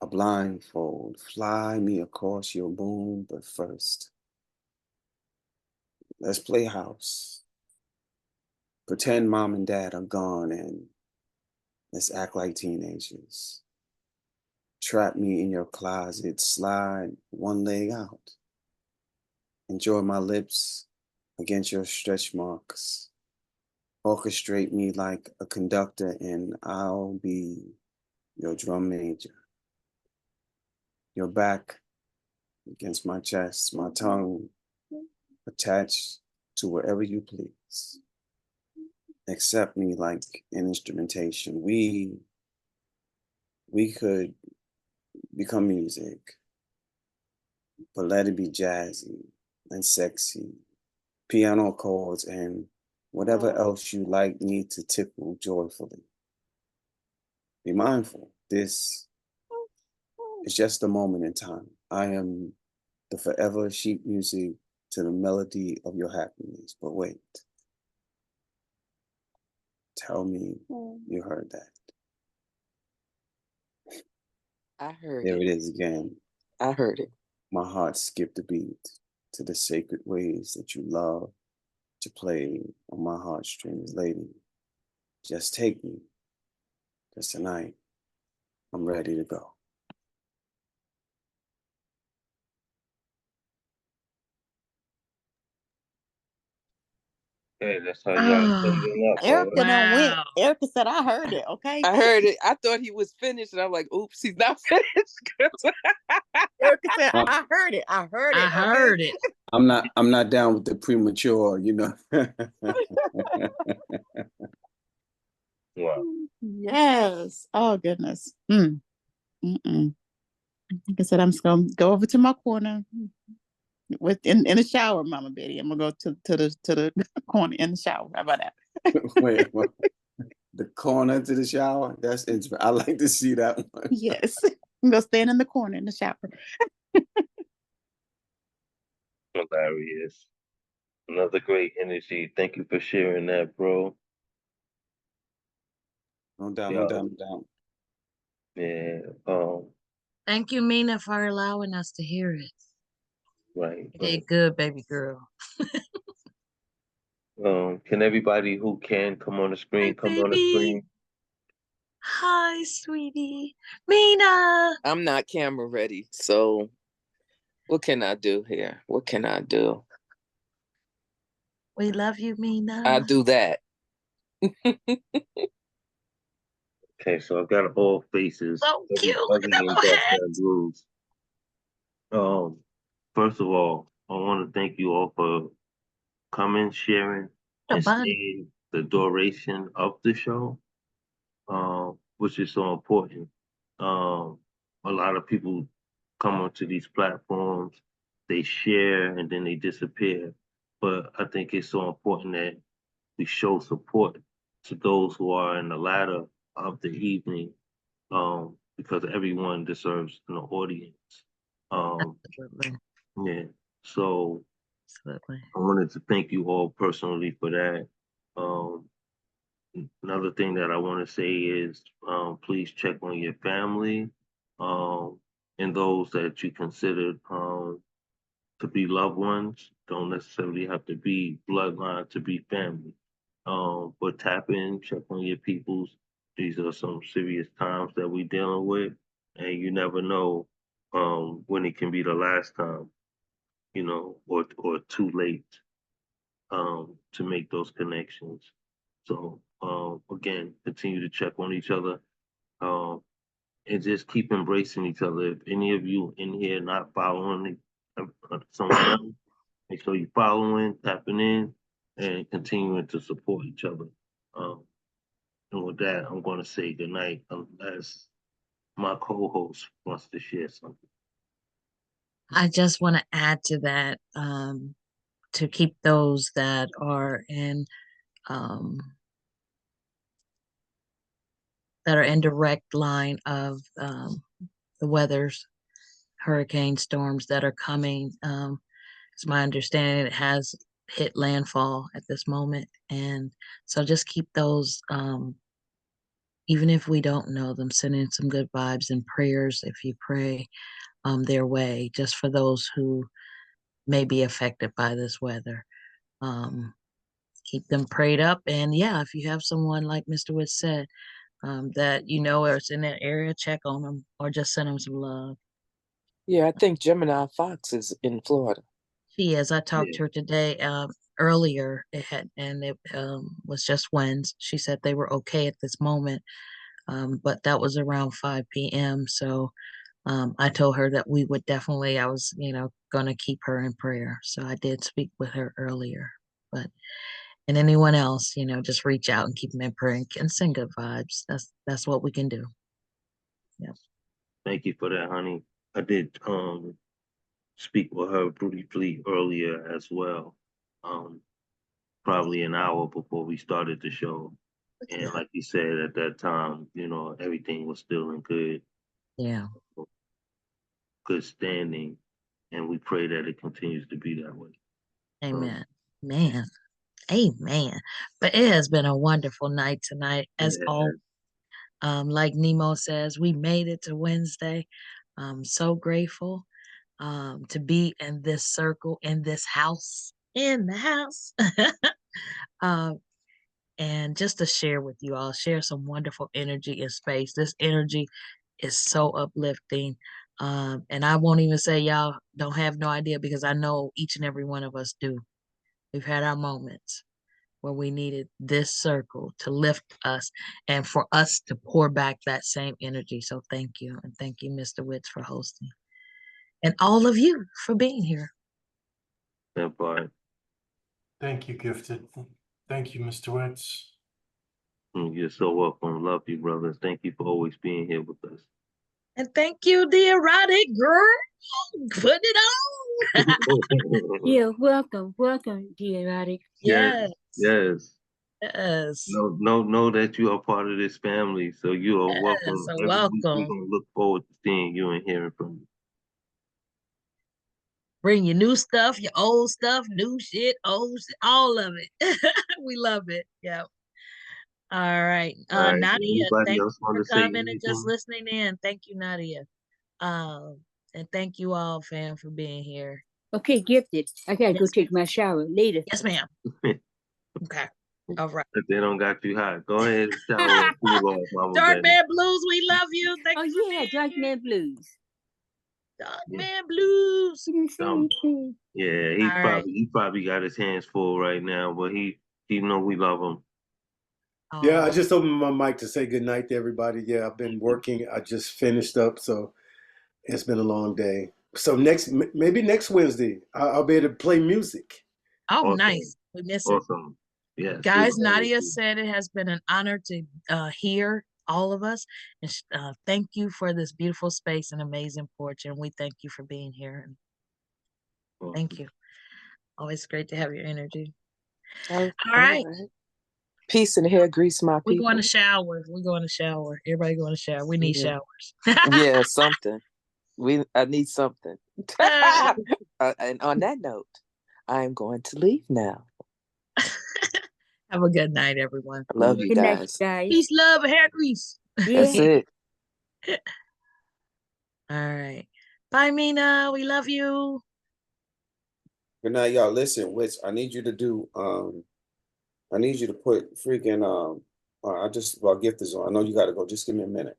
[SPEAKER 14] A blindfold, fly me across your moon, but first, let's play house. Pretend mom and dad are gone and let's act like teenagers. Trap me in your closet, slide one leg out. Enjoy my lips against your stretch marks. Orchestrate me like a conductor and I'll be your drum major. Your back against my chest, my tongue attached to wherever you please. Accept me like an instrumentation. We could become music, but let it be jazzy and sexy, piano chords and whatever else you like me to tickle joyfully. Be mindful, this is just a moment in time. I am the forever sheet music to the melody of your happiness. But wait, tell me you heard that.
[SPEAKER 10] I heard
[SPEAKER 14] There
[SPEAKER 10] it.
[SPEAKER 14] it is again.
[SPEAKER 10] I heard it.
[SPEAKER 14] My heart skipped a beat to the sacred ways that you love to play on my heartstrings, lady. Just take me, because tonight I'm ready to go.
[SPEAKER 1] Okay, that's how y'all put it up.
[SPEAKER 11] Erica done went.
[SPEAKER 4] Wow.
[SPEAKER 11] Erica said, I heard it, okay?
[SPEAKER 10] I heard it. I thought he was finished, and I'm like, oops, he's not finished.
[SPEAKER 11] Erica said, I heard it. I heard it.
[SPEAKER 4] I heard it.
[SPEAKER 14] I'm not down with the premature, you know.
[SPEAKER 1] Wow.
[SPEAKER 11] Yes. Oh, goodness. Like I said, I'm just going to go over to my corner in the shower, Mama Betty. I'm going to go to the corner in the shower. How about that?
[SPEAKER 14] Wait, what? The corner to the shower? That's interesting. I like to see that one.
[SPEAKER 11] Yes. I'm going to stand in the corner in the shower.
[SPEAKER 1] Hilarious. Another great energy. Thank you for sharing that, bro.
[SPEAKER 14] No doubt,
[SPEAKER 1] Yeah.
[SPEAKER 14] no doubt, no doubt.
[SPEAKER 1] Yeah.
[SPEAKER 4] Thank you, Mina, for allowing us to hear it.
[SPEAKER 1] Right.
[SPEAKER 4] You did good, baby girl.
[SPEAKER 1] Can everybody who can come on the screen, come on the
[SPEAKER 4] Baby.
[SPEAKER 1] screen?
[SPEAKER 4] Hi, sweetie. Mina.
[SPEAKER 10] I'm not camera ready, so what can I do here? What can I do?
[SPEAKER 4] We love you, Mina.
[SPEAKER 10] I do that.
[SPEAKER 1] Okay, so I've got all faces.
[SPEAKER 4] So cute.
[SPEAKER 1] Every
[SPEAKER 4] Look at
[SPEAKER 1] got
[SPEAKER 4] that.
[SPEAKER 1] that grooves. First of all, I want to thank you all for coming, sharing, and staying the duration of the show, which is so important. A lot of people come onto these platforms, they share, and then they disappear. But I think it's so important that we show support to those who are in the latter of the evening, because everyone deserves an audience.
[SPEAKER 4] Absolutely.
[SPEAKER 1] Yeah. So
[SPEAKER 4] Absolutely.
[SPEAKER 1] I wanted to thank you all personally for that. Um, Another thing that I want to say is, please check on your family, um, and those that you consider to be loved ones. Don't necessarily have to be bloodline to be family. But tap in, check on your peoples. These are some serious times that we're dealing with, and you never know when it can be the last time, or too late to make those connections. So again, continue to check on each other, and just keep embracing each other. If any of you in here not following someone else, make sure you're following, tapping in, and continuing to support each other. Um, and with that, I'm going to say goodnight unless my co-host wants to share something.
[SPEAKER 4] I just want to add to that, to keep those that are in direct line of the weathers, hurricane storms that are coming. It's my understanding it has hit landfall at this moment, and so just keep those. Even if we don't know them, sending some good vibes and prayers if you pray their way, just for those who may be affected by this weather. Keep them prayed up. And yeah, if you have someone like Mr. Witt said, that or it's in that area, check on them or just send them some love.
[SPEAKER 10] Yeah, I think Gemini Fox is in Florida.
[SPEAKER 4] She is. I talked to her today. Earlier, it was just winds. She said they were okay at this moment, but that was around 5 p.m. So I told her that we would definitely. I was, going to keep her in prayer. So I did speak with her earlier, and anyone else, just reach out and keep them in prayer and send good vibes. That's what we can do. Yeah.
[SPEAKER 1] Thank you for that, honey. I did speak with her briefly earlier as well, probably an hour before we started the show. And like you said, at that time, everything was still in good standing, and we pray that it continues to be that way.
[SPEAKER 4] Amen. Man. Amen. But it has been a wonderful night tonight, as all. Like Nemo says, we made it to Wednesday. I'm so grateful to be in this circle, in this house, in the house. And just to share with you all, share some wonderful energy in space. This energy is so uplifting. And I won't even say y'all don't have no idea, because I know each and every one of us do. We've had our moments where we needed this circle to lift us and for us to pour back that same energy. So thank you. And thank you, Mr. Witz, for hosting. And all of you for being here.
[SPEAKER 1] That part.
[SPEAKER 3] Thank you, Gifted. Thank you, Mr. Witz.
[SPEAKER 1] You're so welcome. Love you, brothers. Thank you for always being here with us.
[SPEAKER 4] And thank you, the erotic girl. Put it on.
[SPEAKER 12] You're welcome. Welcome, dear erotic.
[SPEAKER 4] Yes.
[SPEAKER 1] Yes.
[SPEAKER 4] Yes.
[SPEAKER 1] Know that you are part of this family, so you are welcome.
[SPEAKER 4] So
[SPEAKER 1] Every week
[SPEAKER 4] welcome.
[SPEAKER 1] we're gonna look forward to seeing you and hearing from you.
[SPEAKER 4] Bring your new stuff, your old stuff, new shit, old shit, all of it. We love it. Yeah. All right.
[SPEAKER 1] All right.
[SPEAKER 4] Nadia,
[SPEAKER 1] Anybody
[SPEAKER 4] thank
[SPEAKER 1] else
[SPEAKER 4] you
[SPEAKER 1] want
[SPEAKER 4] for
[SPEAKER 1] to say
[SPEAKER 4] coming and just
[SPEAKER 1] anything?
[SPEAKER 4] listening in. Thank you, Nadia. And thank you all, fam, for being here.
[SPEAKER 12] Okay, Gifted. I gotta go take my shower later.
[SPEAKER 4] Yes, ma'am. Okay. All right.
[SPEAKER 1] If they don't got you hot, go ahead and shower and cool off, Mama
[SPEAKER 4] Dark
[SPEAKER 1] Betty.
[SPEAKER 4] Man Blues, we love you. Thank you.
[SPEAKER 12] Oh yeah, Dark Man Blues.
[SPEAKER 4] Man Blues.
[SPEAKER 1] Yeah,
[SPEAKER 4] All right.
[SPEAKER 1] he probably got his hands full right now, but he know we love him.
[SPEAKER 15] Yeah, I
[SPEAKER 4] Oh,
[SPEAKER 15] just opened my mic to say good night to everybody. Yeah, I've been working. I just finished up, so it's been a long day. So maybe next Wednesday, I'll be able to play music.
[SPEAKER 4] oh,
[SPEAKER 1] Awesome.
[SPEAKER 4] nice. We miss it.
[SPEAKER 1] Awesome. Yes.
[SPEAKER 4] Guys, Nadia said it has been an honor to hear all of us. And thank you for this beautiful space and amazing porch. And we thank you for being here. And thank you. Always great to have your energy.
[SPEAKER 10] All
[SPEAKER 4] right.
[SPEAKER 10] Peace and hair grease, my
[SPEAKER 4] We're
[SPEAKER 10] people.
[SPEAKER 4] going to shower. We're going to shower. Everybody going to shower. We need
[SPEAKER 10] Yeah.
[SPEAKER 4] showers.
[SPEAKER 10] Yeah, something. I need something. And on that note, I am going to leave now.
[SPEAKER 4] Have a good night, everyone.
[SPEAKER 10] I love you
[SPEAKER 12] Good night,
[SPEAKER 10] guys.
[SPEAKER 12] guys.
[SPEAKER 4] Peace, love, and hair grease.
[SPEAKER 10] That's it.
[SPEAKER 4] All right. Bye, Mina. We love you.
[SPEAKER 14] Good night, y'all. Listen, Witch, I need you to do I need you to put freaking I just well gift is on. I know you gotta go, just give me a minute.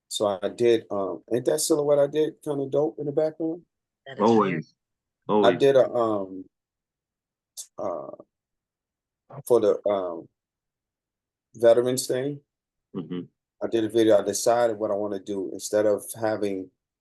[SPEAKER 14] So I did ain't that silhouette I did kind of dope in the background?
[SPEAKER 4] That is
[SPEAKER 1] Always.
[SPEAKER 14] I did a for the Veterans thing.
[SPEAKER 1] Mm-hmm.
[SPEAKER 14] I did a video. I decided what I want to do instead of having